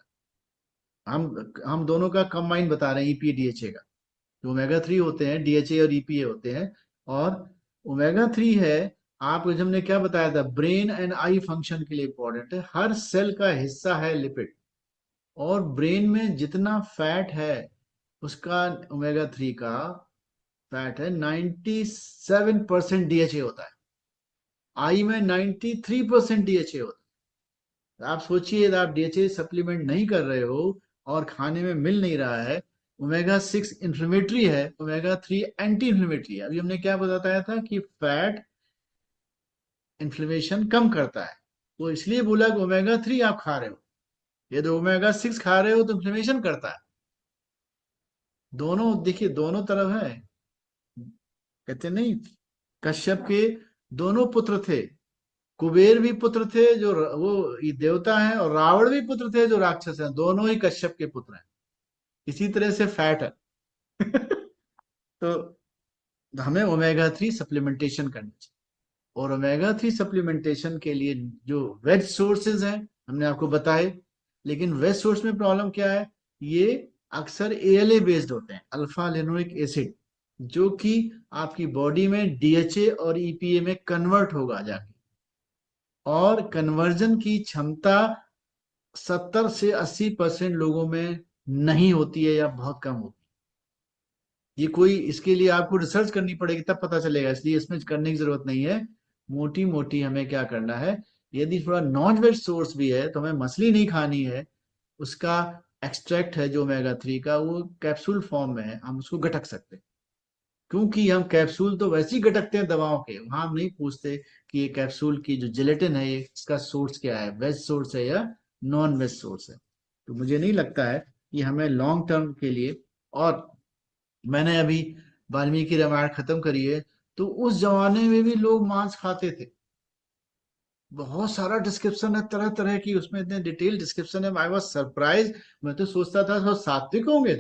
हम दोनों का कंबाइन बता रहे हैं, ईपीए डीएचए का। जो ओमेगा 3 होते हैं, डीएचए और ईपीए होते हैं। और ओमेगा 3 है, आपको जब हमने क्या बताया था, ब्रेन एंड आई फंक्शन के लिए इंपॉर्टेंट है, हर सेल का हिस्सा है लिपिड। और ब्रेन में जितना फैट है उसका, ओमेगा 3 का फैट है 97% डीएचए होता है, आई में 93% डीएचए होता है। तो आप सोचिए, यदि आप डीएचए सप्लीमेंट नहीं कर रहे हो और खाने में मिल नहीं रहा है, ओमेगा 6 इंफ्लेमेटरी है, ओमेगा 3 एंटी इंफ्लेमेटरी है। अभी हमने क्या बताया था कि फैट इन्फ्लेमेशन कम करता है, तो इसलिए बोला कि ओमेगा 3 आप खा रहे हो, यदि ओमेगा 6 खा रहे हो तो इन्फ्लेमेशन करता है। दोनों देखिए, दोनों तरफ है। कहते नहीं, कश्यप के दोनों पुत्र थे, कुबेर भी पुत्र थे जो वो ये देवता है, और रावण भी पुत्र थे जो राक्षस हैं, दोनों ही कश्यप के पुत्र हैं। इसी तरह से फैट है। तो हमें ओमेगा 3 सप्लीमेंटेशन करनी चाहिए। और ओमेगा 3 सप्लीमेंटेशन के लिए जो वेज सोर्सेज हैं हमने आपको बताए, लेकिन वेज सोर्स में प्रॉब्लम क्या है, ये अक्सर एएलए बेस्ड होते हैं, अल्फा लिनोइक एसिड, जो कि आपकी बॉडी में डीएचए और ईपीए में कन्वर्ट होगा जाके। और कन्वर्जन की क्षमता 70 से 80% लोगों में नहीं होती है, या बहुत कम होती है। ये कोई, इसके लिए आपको रिसर्च करनी पड़ेगी तब पता चलेगा, इसलिए इसमें करने की जरूरत नहीं है। मोटी मोटी हमें क्या करना है, यदि थोड़ा नॉन वेज सोर्स भी है, तो हमें मछली नहीं खानी है, उसका एक्सट्रैक्ट है जो ओमेगा 3 का, वो कैप्सूल फॉर्म में है, हम उसको गटक सकते हैं। क्योंकि हम कैप्सूल तो वैसे ही गटकते हैं दवाओं के, वहां हम नहीं पूछते कि ये कैप्सूल की जो जिलेटिन है, ये इसका सोर्स क्या है, वेज सोर्स है या नॉन वेज सोर्स है। तो मुझे नहीं लगता है कि हमें लॉन्ग टर्म के लिए। और मैंने अभी वाल्मीकि रामायण खत्म करी है, तो उस जमाने में भी लोग मांस खाते थे। बहुत सारा डिस्क्रिप्शन है तरह तरह की, उसमें इतने डिटेल डिस्क्रिप्शन है, आई वाज सरप्राइज। मैं तो सोचता था सब सात्विक होंगे,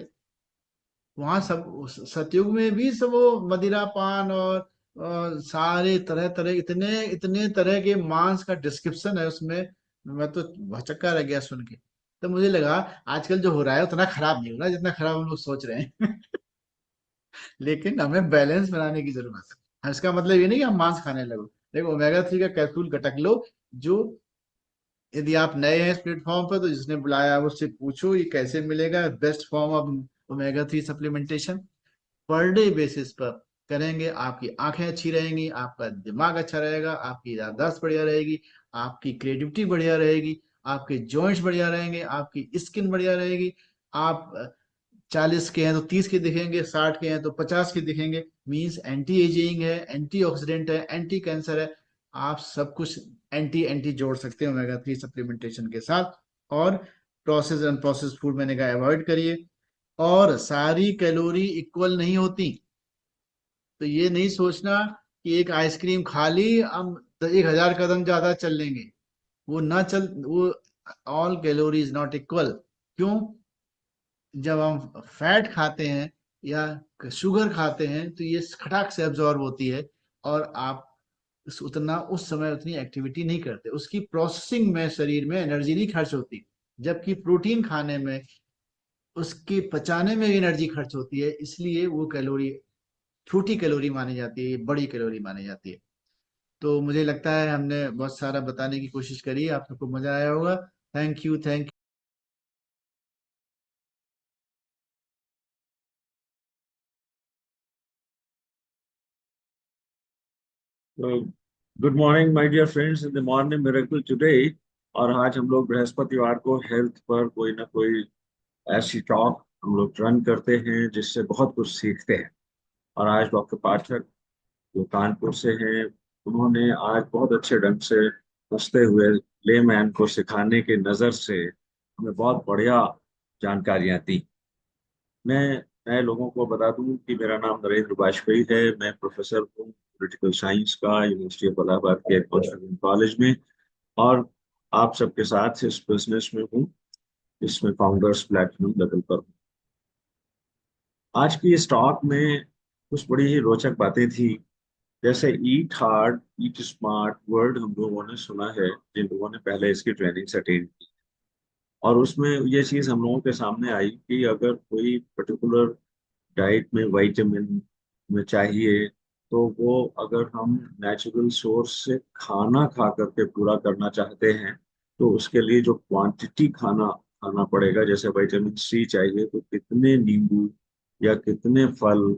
वहां सब सतयुग में भी सब वो मदिरा पान और सारे तरह तरह, इतने इतने तरह के मांस का डिस्क्रिप्शन है उसमें। मैं तो भचक्का रह गया सुन के। तो मुझे लगा आजकल जो हो रहा है उतना खराब नहीं हो रहा जितना खराब हम लोग सोच रहे हैं। लेकिन हमें बैलेंस बनाने की जरूरत है। हाँ, इसका मतलब ये नहीं कि हम मांस खाने लगो। देखो, ओमेगा 3 का कैप्सूल गटक लो, जो यदि आप नए हैं इस प्लेटफॉर्म पर तो जिसने बुलाया आप उससे पूछो ये कैसे मिलेगा best form of omega 3 supplementation. Per day basis पर करेंगे, आपकी आंखें अच्छी रहेंगी, आपका दिमाग अच्छा रहेगा, आपकी याददाश्त बढ़िया रहेगी, आपकी क्रिएटिविटी बढ़िया रहेगी, आपके जॉइंट्स बढ़िया रहेंगे, आपकी स्किन बढ़िया रहेगी। आप 40 के हैं तो 30 के दिखेंगे, 60 के हैं तो 50 के दिखेंगे। मींस एंटी एजिंग है, एंटीऑक्सीडेंट है, एंटी कैंसर है। आप सब कुछ एंटी एंटी जोड़ सकते हैं ओमेगा 3 सप्लीमेंटेशन के साथ। और प्रोसेस एंड प्रोसेस फूड मैंने कहा अवॉइड करिए। और सारी कैलोरी इक्वल नहीं होती, तो ये नहीं सोचना कि एक आइसक्रीम खा ली हम तो 1000 कदम ज्यादा चल लेंगे। वो ना चल वो all calorie is not equal. क्यों? जब हम फैट खाते हैं या शुगर खाते हैं तो ये खटाक से एब्जॉर्ब होती है, और आप उतना उस समय उतनी एक्टिविटी नहीं करते, उसकी प्रोसेसिंग में शरीर में एनर्जी नहीं खर्च होती। जबकि प्रोटीन खाने में उसके पचाने में एनर्जी खर्च होती है, इसलिए वो कैलोरी छोटी कैलोरी मानी जाती है, बड़ी कैलोरी मानी जाती है। तो मुझे लगता है हमने बहुत सारा बताने की कोशिश करी, आप सबको मजा आया होगा। Thank you, thank good morning my dear friends in the morning miracle today. और आज हम लोग बृहस्पतिवार को हेल्थ पर कोई ना कोई ऐसी टॉक हम लोग रन करते हैं जिससे बहुत कुछ सीखते हैं। और आज डॉक्टर पाठक जो कानपुर से हैं, उन्होंने आज बहुत अच्छे ढंग से हंसते हुए लेमैन को सिखाने की नज़र से हमें बहुत बढ़िया जानकारियां दी। मैं नए लोगों को बता दूं कि मेरा नाम नरेंद्र बाजपेयी है। मैं प्रोफेसर हूँ पॉलिटिकल साइंस का यूनिवर्सिटी ऑफ इलाहाबाद के कॉन्स्टिट्यूशन कॉलेज में। और आप सबके साथ इस बिजनेस में हूँ, इसमें फाउंडर्स प्लेटिनम लेवल पर हूँ। आज की इस टॉक में कुछ बड़ी ही रोचक बातें थी। जैसे ईट हार्ड ईट स्मार्ट वर्ड हम लोगों ने सुना है, जिन लोगों ने पहले इसकी ट्रेनिंग अटेंड की। और उसमें ये चीज़ हम लोगों के सामने आई कि अगर कोई पर्टिकुलर डाइट में विटामिन में चाहिए, तो वो अगर हम नेचुरल सोर्स से खाना खा करके पूरा करना चाहते हैं, तो उसके लिए जो क्वांटिटी खाना खाना पड़ेगा, जैसे विटामिन सी चाहिए तो कितने नींबू या कितने फल,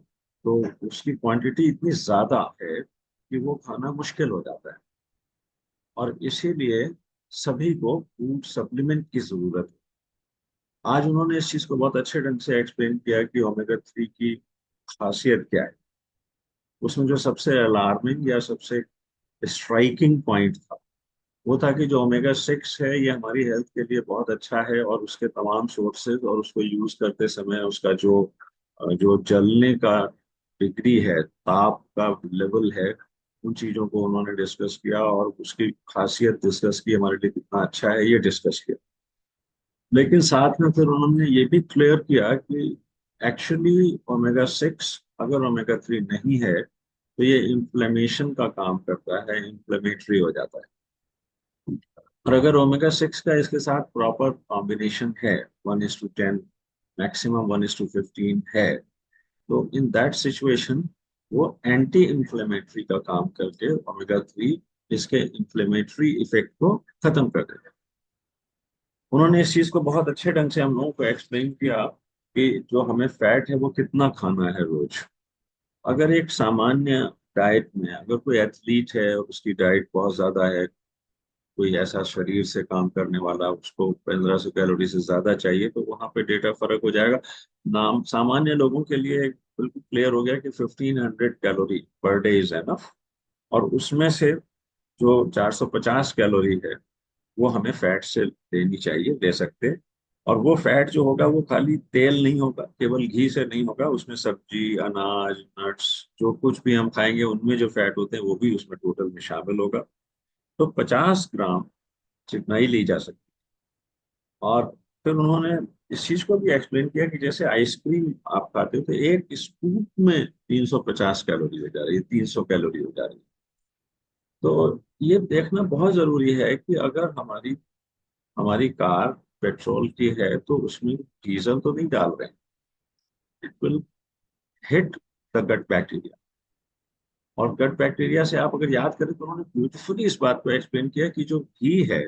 तो उसकी क्वांटिटी इतनी ज्यादा है कि वो खाना मुश्किल हो जाता है। और इसीलिए सभी को फूड सप्लीमेंट की जरूरत है। आज उन्होंने इस चीज को बहुत अच्छे ढंग से एक्सप्लेन किया कि ओमेगा 3 की खासियत क्या है। उसमें जो सबसे अलार्मिंग या सबसे स्ट्राइकिंग पॉइंट था, वो था कि जो ओमेगा 6 है ये हमारी हेल्थ के लिए बहुत अच्छा है, और उसके तमाम सोर्सेज और उसको यूज करते समय उसका जो जो जलने का डिग्री है, ताप का लेवल है, उन चीजों को उन्होंने डिस्कस किया और उसकी खासियत डिस्कस की, हमारे लिए कितना अच्छा है ये डिस्कस किया। लेकिन साथ में फिर उन्होंने ये भी क्लियर किया कि एक्चुअली ओमेगा 6 अगर ओमेगा 3 नहीं है तो ये इन्फ्लेमेशन का काम करता है, इन्फ्लेमेटरी हो जाता है। और अगर ओमेगा 6 का इसके साथ प्रॉपर कॉम्बिनेशन है, 1:10, मैक्सिमम 1:15 है, तो इन दैट सिचुएशन वो एंटी इन्फ्लेमेटरी का काम करके ओमेगा 3 इसके इन्फ्लेमेटरी इफेक्ट को खत्म कर देगा। उन्होंने इस चीज को बहुत अच्छे ढंग से हम लोगों को एक्सप्लेन किया कि जो हमें फैट है वो कितना खाना है रोज। अगर एक सामान्य डाइट में अगर कोई एथलीट है और उसकी डाइट बहुत ज्यादा है, कोई ऐसा शरीर से काम करने वाला, उसको 1500 कैलोरी से ज्यादा चाहिए, तो वहां पे डेटा फर्क हो जाएगा। नाम सामान्य लोगों के लिए बिल्कुल क्लियर हो गया कि 1500 calorie per day is enough. और उसमें से जो 450 कैलोरी है वो हमें फैट से लेनी चाहिए, ले सकते हैं। और वो फैट जो होगा वो खाली तेल नहीं होगा, केवल घी से नहीं होगा, उसमें सब्जी, अनाज, नट्स, जो कुछ भी हम खाएंगे उनमें जो फैट होते हैं वो भी उसमें टोटल में शामिल होगा। तो 50 ग्राम चिकनाई ली जा सकती है। और फिर उन्होंने इस चीज को भी एक्सप्लेन किया कि जैसे आइसक्रीम आप खाते हो तो एक स्कूप में 350 कैलोरी हो जा रही है, 300 कैलोरी हो जा रही है। तो ये देखना बहुत जरूरी है कि अगर हमारी हमारी कार पेट्रोल की है तो उसमें डीजल तो नहीं डाल रहे हैं। It will hit the gut bacteria. और गट बैक्टीरिया से आप अगर याद करें तो उन्होंने ब्यूटीफुली इस बात को एक्सप्लेन किया कि जो घी है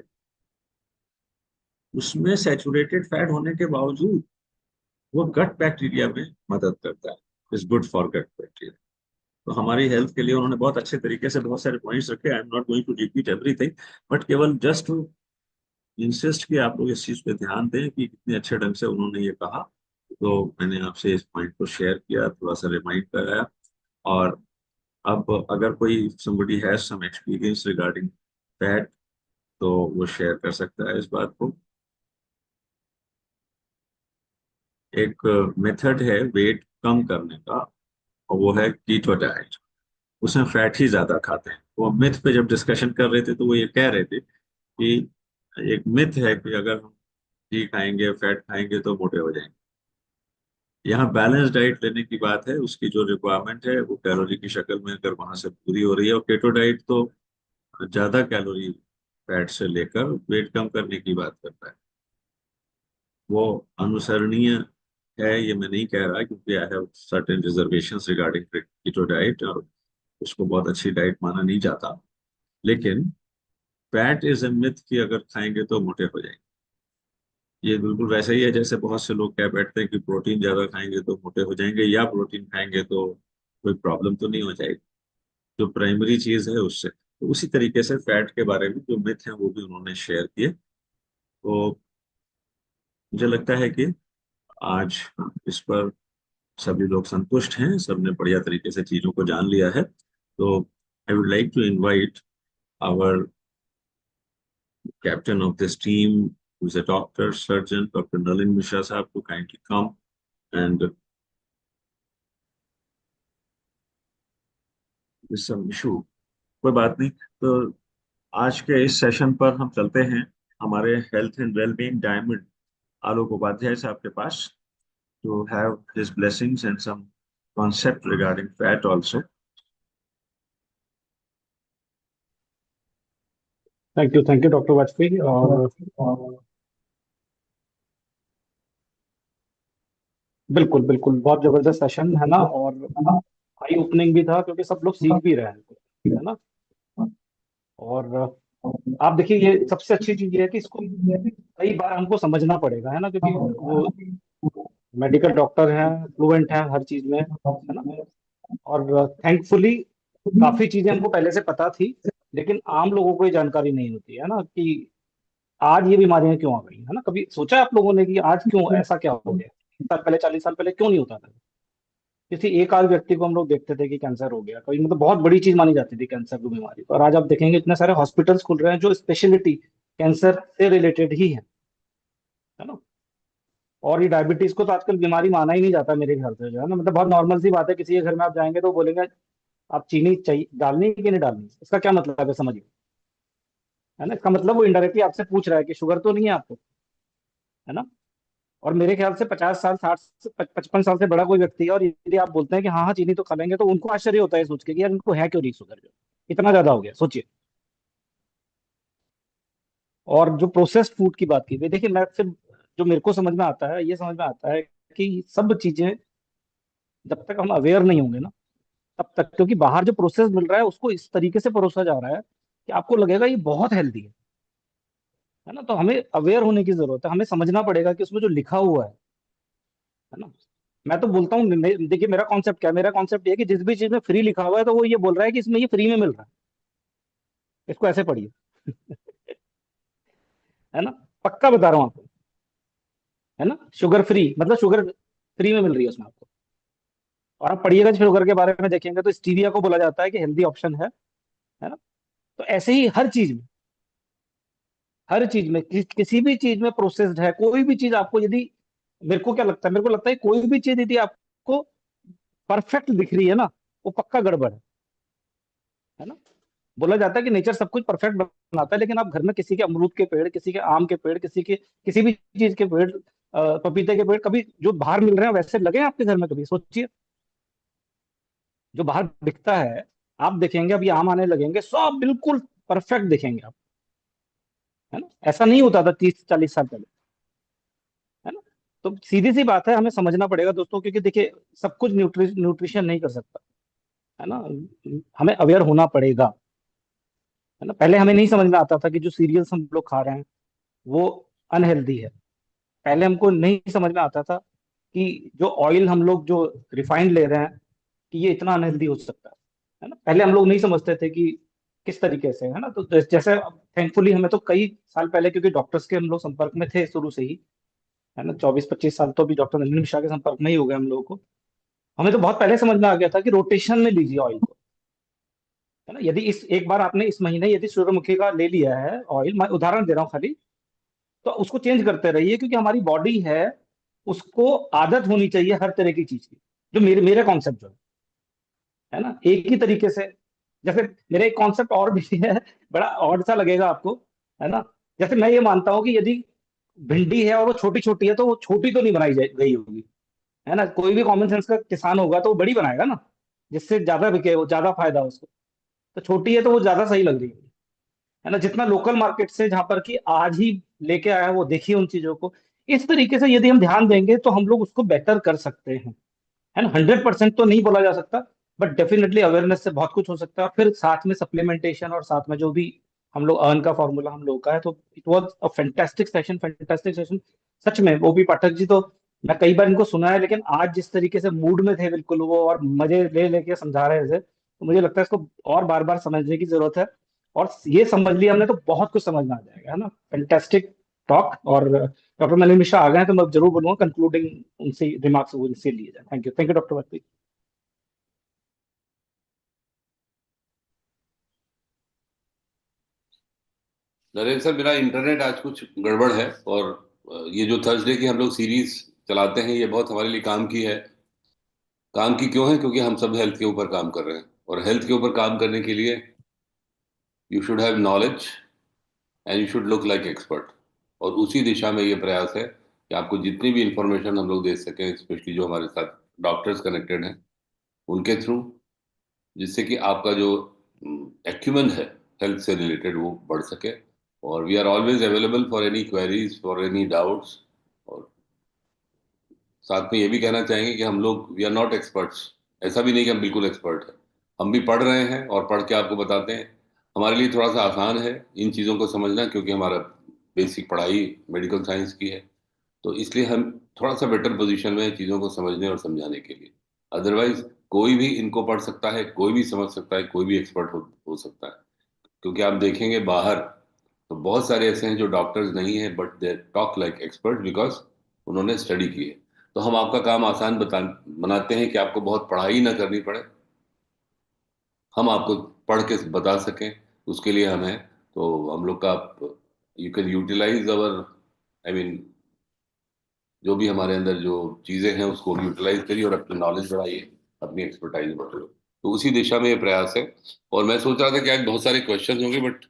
उसमें सैचुरेटेड फैट होने के बावजूद वो गट बैक्टीरिया में मदद करता है, is good for gut bacteria. तो हमारी हेल्थ के लिए उन्होंने बहुत अच्छे तरीके से बहुत सारे पॉइंट्स रखे। I am not going to repeat everything, but केवल जस्ट टू इंसिस्ट कि आप लोग इस चीज पे ध्यान दें कि कितने अच्छे ढंग से उन्होंने ये कहा। तो मैंने आपसे इस पॉइंट को शेयर किया, थोड़ा सा रिमाइंड कराया। और अब अगर कोई somebody has some experience regarding fat, तो वो शेयर कर सकता है इस बात को। एक मेथड है वेट कम करने का, और वो है कीटो डाइट। उसमें फैट ही ज्यादा खाते हैं। वो मिथ पे जब डिस्कशन कर रहे थे तो वो ये कह रहे थे कि एक मिथ है कि अगर हम घी खाएंगे फैट खाएंगे तो मोटे हो जाएंगे। यहाँ बैलेंस डाइट लेने की बात है, उसकी जो रिक्वायरमेंट है वो कैलोरी की शक्ल में अगर वहां से पूरी हो रही है। और केटो डाइट तो ज्यादा कैलोरी फैट से लेकर वेट कम करने की बात करता है। वो अनुसरणीय है ये मैं नहीं कह रहा, क्योंकि I have certain reservations regarding keto diet, और उसको बहुत अच्छी डाइट माना नहीं जाता। लेकिन फैट इज ए मिथ कि अगर खाएंगे तो मोटे हो जाएंगे। ये बिल्कुल वैसे ही है जैसे बहुत से लोग कह बैठते हैं कि प्रोटीन ज्यादा खाएंगे तो मोटे हो जाएंगे, या प्रोटीन खाएंगे तो कोई प्रॉब्लम तो नहीं हो जाएगी, जो प्राइमरी चीज है उससे। तो उसी तरीके से फैट के बारे में जो मिथ है वो भी उन्होंने शेयर किए। तो मुझे लगता है कि आज इस पर सभी लोग संतुष्ट हैं, सबने बढ़िया तरीके से चीजों को जान लिया है। तो I would like to invite our captain of this team, who is a doctor, surgeon, Dr. Nalin Mishra Sahab, to kindly come and with some issue. कोई बात नहीं। तो आज के इस सेशन पर हम चलते हैं हमारे हेल्थ एंड वेलबींग डायमंड आलोक उपाध्याय साहब के पास, to have his blessings and some concept regarding fat also. Thank you doctor Vajpayee. और बिल्कुल बिल्कुल बहुत जबरदस्त सेशन है ना, और आई ओपनिंग भी था क्योंकि सब लोग सीख भी रहे हैं, है ना। और आप देखिए, ये सबसे अच्छी चीज ये है कि इसको कई बार हमको समझना पड़ेगा, है ना, क्योंकि वो मेडिकल डॉक्टर हैं, फ्लुएंट हैं हर चीज में, है ना। और थैंकफुली काफी चीजें हमको पहले से पता थी, लेकिन आम लोगों को ये जानकारी नहीं होती है ना, कि आज ये बीमारियां क्यों आ गई, है ना। कभी सोचा है आप लोगों ने कि आज क्यों ऐसा क्या हो गया? 30 साल पहले, 40 साल पहले क्यों नहीं होता था? किसी एक आध व्यक्ति को हम लोग देखते थे कि कैंसर हो गया, कभी मतलब बहुत बड़ी चीज मानी जाती थी कैंसर की बीमारी। और आज आप देखेंगे इतने सारे हॉस्पिटल्स खुल रहे हैं जो स्पेशलिटी कैंसर से रिलेटेड ही है ना। और ये डायबिटीज को तो आजकल बीमारी माना ही नहीं जाता मेरे ख्याल से, जो है ना, मतलब बहुत नॉर्मल सी बात है। किसी के घर में आप जाएंगे तो बोलेंगे आप चीनी चाहिए डालनी है कि नहीं डालनी, इसका क्या मतलब है समझिए, है ना। इसका मतलब वो इनडायरेक्टली आपसे पूछ रहा है कि शुगर तो नहीं है आपको, है ना। और मेरे ख्याल से 50 साल, 60 55 साल से बड़ा कोई व्यक्ति है और यदि आप बोलते हैं कि हाँ हाँ चीनी तो खा लेंगे, तो उनको आश्चर्य होता है सोच के कि यार इनको है क्यों नहीं शुगर, जो इतना ज्यादा हो गया, सोचिए। और जो प्रोसेस्ड फूड की बात की गई, देखिए मैं फिर जो मेरे को समझ में आता है, ये समझ में आता है कि सब चीजें जब तक हम अवेयर नहीं होंगे ना तब तक, क्योंकि बाहर जो प्रोसेस मिल रहा है उसको इस तरीके से परोसा जा रहा है कि आपको लगेगा ये बहुत हेल्दी है ना। तो हमें अवेयर होने की जरूरत है, हमें समझना पड़ेगा कि उसमें जो लिखा हुआ है ना। मैं तो बोलता हूँ देखिए मेरा कॉन्सेप्ट क्या है, मेरा कॉन्सेप्ट ये है कि जिस भी चीज में फ्री लिखा हुआ है तो वो ये बोल रहा है कि इसमें ये फ्री में मिल रहा है, इसको ऐसे पढ़िए। है ना, पक्का बता रहा हूँ आपको, है ना। शुगर फ्री मतलब शुगर फ्री में मिल रही है उसमें आपको। और आप पढ़िएगा शुगर के बारे में देखेंगे तो स्टीविया को बोला जाता है कि हेल्दी ऑप्शन है ना। तो ऐसे ही हर चीज में, हर चीज में किसी भी चीज में प्रोसेस्ड है कोई भी चीज आपको, यदि मेरे को क्या लगता है, मेरे को लगता है कोई भी चीज यदि आपको परफेक्ट दिख रही है ना, वो पक्का गड़बड़ है ना। बोला जाता है कि नेचर सब कुछ परफेक्ट बनाता है, लेकिन आप घर में किसी के अमरूद के पेड़, किसी के आम के पेड़, किसी के किसी भी चीज के पेड़, पपीते के पेड़, कभी जो बाहर मिल रहे हैं वैसे लगे हैं आपके घर में? कभी सोचिए, जो बाहर दिखता है आप देखेंगे अभी आम आने लगेंगे सब बिल्कुल परफेक्ट दिखेंगे आप, है ना। ऐसा नहीं होता था 30 40 साल पहले, है ना। तो सीधी सी बात है, हमें समझना पड़ेगा दोस्तों, क्योंकि देखिए सब कुछ न्यूट्रिशन नहीं कर सकता, है ना। हमें अवेयर होना पड़ेगा, है ना। पहले हमें नहीं समझ में आता था कि जो सीरियल्स हम लोग खा रहे हैं वो अनहेल्दी है। पहले हमको नहीं समझ में आता था कि जो ऑयल हम लोग जो रिफाइंड ले रहे हैं कि ये इतना अनहेल्दी हो सकता है ना। पहले हम लोग नहीं समझते थे कि किस तरीके से, है ना। तो जैसे थैंकफुली हमें तो कई साल पहले, क्योंकि डॉक्टर्स के हम लोग संपर्क में थे शुरू से ही, है ना, 24-25 साल तो अभी डॉक्टर नलिनी मिश्रा के संपर्क में ही हो गए हम लोगों को। हमें तो बहुत पहले समझ में आ गया था कि रोटेशन में लीजिए ऑयल को, है ना। यदि इस एक बार आपने इस महीने यदि सूर्यमुखी का ले लिया है ऑयल, मैं उदाहरण दे रहा हूँ खाली, तो उसको चेंज करते रहिए, क्योंकि हमारी बॉडी है, उसको आदत होनी चाहिए हर तरह की चीज की। जो मेरे मेरे कॉन्सेप्ट जो है ना, एक ही तरीके से। जैसे मेरा एक कॉन्सेप्ट और भी है, बड़ा ऑड सा लगेगा आपको, है ना। जैसे मैं ये मानता हूँ कि यदि भिंडी है और वो छोटी छोटी है, तो वो छोटी तो नहीं बनाई गई होगी, है ना। कोई भी कॉमन सेंस का किसान होगा तो वो बड़ी बनाएगा ना, जिससे ज्यादा बिके, वो ज्यादा फायदा हो उसको। तो छोटी है तो वो ज्यादा सही लग रही है ना। जितना लोकल मार्केट से जहां पर कि आज ही लेके आया है, वो देखिए उन चीजों को। इस तरीके से यदि हम ध्यान देंगे तो हम लोग उसको बेटर कर सकते हैं, है ना। 100% तो नहीं बोला जा सकता, बट डेफिनेटली अवेयरनेस से बहुत कुछ हो सकता है। फिर साथ में सप्लीमेंटेशन और साथ में जो भी हम लोग अर्न का फॉर्मूला हम लोग का है। तो it was a fantastic session, fantastic session. सच में वो भी पाठक जी तो, मैं कई बार इनको सुना है, लेकिन आज जिस तरीके से मूड में थे बिल्कुल वो, और मजे ले लेके समझा रहे थे, तो मुझे लगता है इसको और बार बार समझने की जरूरत है। और ये समझ लिया हमने तो बहुत कुछ समझ में आ जाएगा, है ना। Fantastic talk. और डॉक्टर नलिन मिश्रा आ गए हैं तो मैं जरूर बोलूंगा कंक्लूडिंग उनसे रिमार्क्स वो इनसे लिए जाए। Thank you doctor Bhatti. Narendra sir, मेरा इंटरनेट आज कुछ गड़बड़ है, और ये जो थर्सडे की हम लोग सीरीज चलाते हैं, ये बहुत हमारे लिए काम की है। काम की क्यों है? क्योंकि हम सब हेल्थ के ऊपर काम कर रहे हैं, और हेल्थ के ऊपर काम करने के लिए you should have knowledge and you should look like expert. और उसी दिशा में ये प्रयास है कि आपको जितनी भी इंफॉर्मेशन हम लोग दे सकें, स्पेशली जो हमारे साथ डॉक्टर्स कनेक्टेड हैं उनके थ्रू, जिससे कि आपका जो एक्यूमेंट है हेल्थ से रिलेटेड वो बढ़ सके। और we are always available for any queries, for any doubts. और साथ में ये भी कहना चाहेंगे कि हम लोग वी आर नॉट एक्सपर्ट्स। ऐसा भी नहीं कि हम बिल्कुल एक्सपर्ट हैं, हम भी पढ़ रहे हैं और पढ़ के आपको बताते हैं। हमारे लिए थोड़ा सा आसान है इन चीज़ों को समझना, क्योंकि हमारा बेसिक पढ़ाई मेडिकल साइंस की है। तो इसलिए हम थोड़ा सा बेटर पोजीशन में हैं चीज़ों को समझने और समझाने के लिए। अदरवाइज कोई भी इनको पढ़ सकता है, कोई भी समझ सकता है, कोई भी एक्सपर्ट हो सकता है। क्योंकि आप देखेंगे बाहर तो बहुत सारे ऐसे हैं जो डॉक्टर्स नहीं है, but they talk like expert because उन्होंने स्टडी की है। तो हम आपका काम आसान बनाते हैं कि आपको बहुत पढ़ाई ना करनी पड़े, हम आपको पढ़ के बता सकें, उसके लिए हम हैं। तो हम लोग का you can utilize our, I mean, जो भी हमारे अंदर जो चीज़ें हैं उसको यूटिलाइज करिए और अपनी नॉलेज बढ़ाइए, अपनी एक्सपर्टाइज बढ़ाइए। तो उसी दिशा में ये प्रयास है। और मैं सोच रहा था कि आज बहुत सारे क्वेश्चन होंगे, बट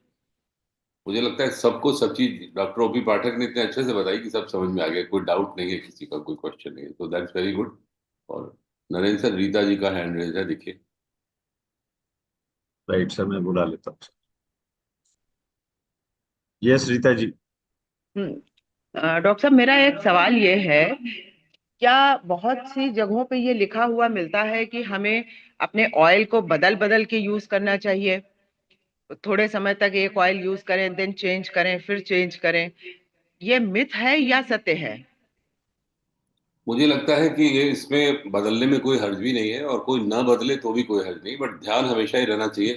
मुझे लगता है सबको सब चीज डॉक्टर ओपी पाठक ने इतने अच्छे से बताई कि सब समझ में आ गया, कोई डाउट नहीं है किसी का, कोई क्वेश्चन नहीं है। तो दैट्स वेरी गुड। और नरेंद्र सर, रीता जी का हैंड रेज है, देखिए। राइट सर, मैं बुला लेता हूँ। यस रीता जी। डॉक्टर साहब, मेरा एक सवाल ये है, क्या बहुत सी जगहों पे ये लिखा हुआ मिलता है कि हमें अपने ऑयल को बदल बदल के यूज करना चाहिए, थोड़े समय तक एक ऑयल यूज करें, देन चेंज करें, फिर चेंज करें? ये मिथ है या सत्य है? मुझे लगता है कि ये इसमें बदलने में कोई हर्ज भी नहीं है, और कोई ना बदले तो भी कोई हर्ज नहीं, बट ध्यान हमेशा ही रहना चाहिए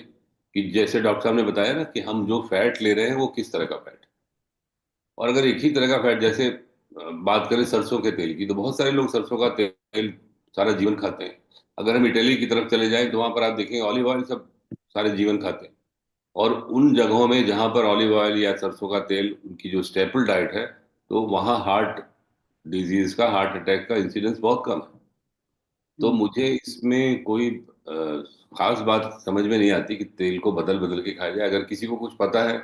कि जैसे डॉक्टर साहब ने बताया ना कि हम जो फैट ले रहे हैं वो किस तरह का फैट। और अगर एक ही तरह का फैट, जैसे बात करें सरसों के तेल की, तो बहुत सारे लोग सरसों का तेल सारा जीवन खाते हैं। अगर हम इटली की तरफ चले जाएं तो वहां पर आप देखेंगे ऑलिव ऑयल सब सारे जीवन खाते हैं। और उन जगहों में जहां पर ऑलिव ऑयल या सरसों का तेल उनकी जो स्टेपल डाइट है, तो वहाँ हार्ट डिजीज का, हार्ट अटैक का इंसिडेंस बहुत कम है। तो मुझे इसमें कोई खास बात समझ में नहीं आती कि तेल को बदल बदल के खाया जाए। अगर किसी को कुछ पता है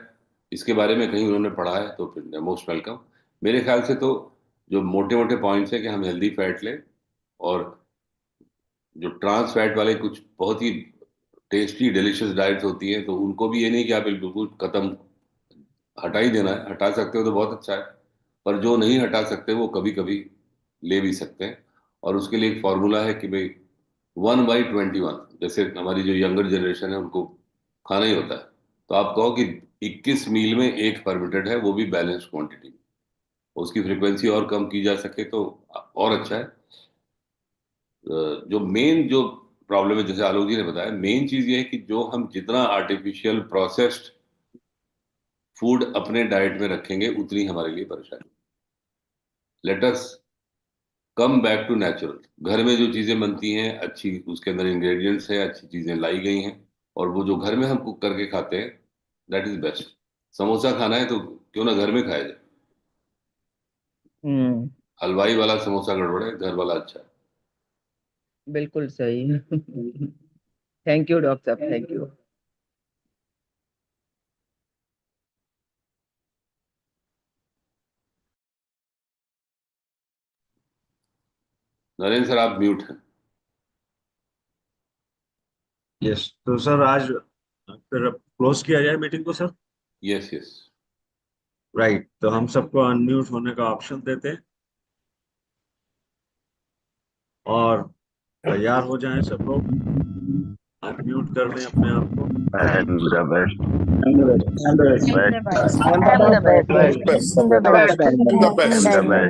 इसके बारे में, कहीं उन्होंने पढ़ा है, तो फिर मोस्ट वेलकम। मेरे ख्याल से तो जो मोटे मोटे पॉइंट्स है कि हम हेल्दी फैट लें, और जो ट्रांस फैट वाले कुछ बहुत ही टेस्टी डिलिशियस डाइट्स होती हैं, तो उनको भी ये नहीं कि आप बिल्कुल खत्म हटा ही देना है। हटा सकते हो तो बहुत अच्छा है, पर जो नहीं हटा सकते वो कभी कभी ले भी सकते हैं। और उसके लिए एक फॉर्मूला है कि भाई 1/21, जैसे हमारी जो यंगर जनरेशन है उनको खाना ही होता है, तो आप कहो कि 21 मील में एक परमिटेड है, वो भी बैलेंस क्वांटिटी। उसकी फ्रीक्वेंसी और कम की जा सके तो और अच्छा है। जो मेन जो प्रॉब्लम है, जैसे आलोक जी ने बताया, मेन चीज ये है कि जो हम जितना आर्टिफिशियल प्रोसेस्ड फूड अपने डाइट में रखेंगे उतनी हमारे लिए परेशानी। Let us come back to natural. घर में जो चीजें बनती हैं अच्छी, उसके अंदर इंग्रेडिएंट्स हैं, अच्छी चीजें लाई गई हैं, और वो जो घर में हम कुक करके खाते हैं, दैट इज बेस्ट। समोसा खाना है तो क्यों ना घर में खाया जाए। हलवाई वाला समोसा गड़बड़ है, घर वाला अच्छा है। बिल्कुल सही। थैंक यू डॉक्टर साहब, थैंक यू। नरेंद्र सर आप म्यूट हैं। यस, तो सर आज फिर क्लोज किया जाए मीटिंग को सर। Yes yes. राइट, तो हम सबको अनम्यूट होने का ऑप्शन देते हैं और तैयार हो जाएं सब लोग, अनम्यूट कर लें अपने आप को। And the best. And the best. Best. And the best. And the best. The best.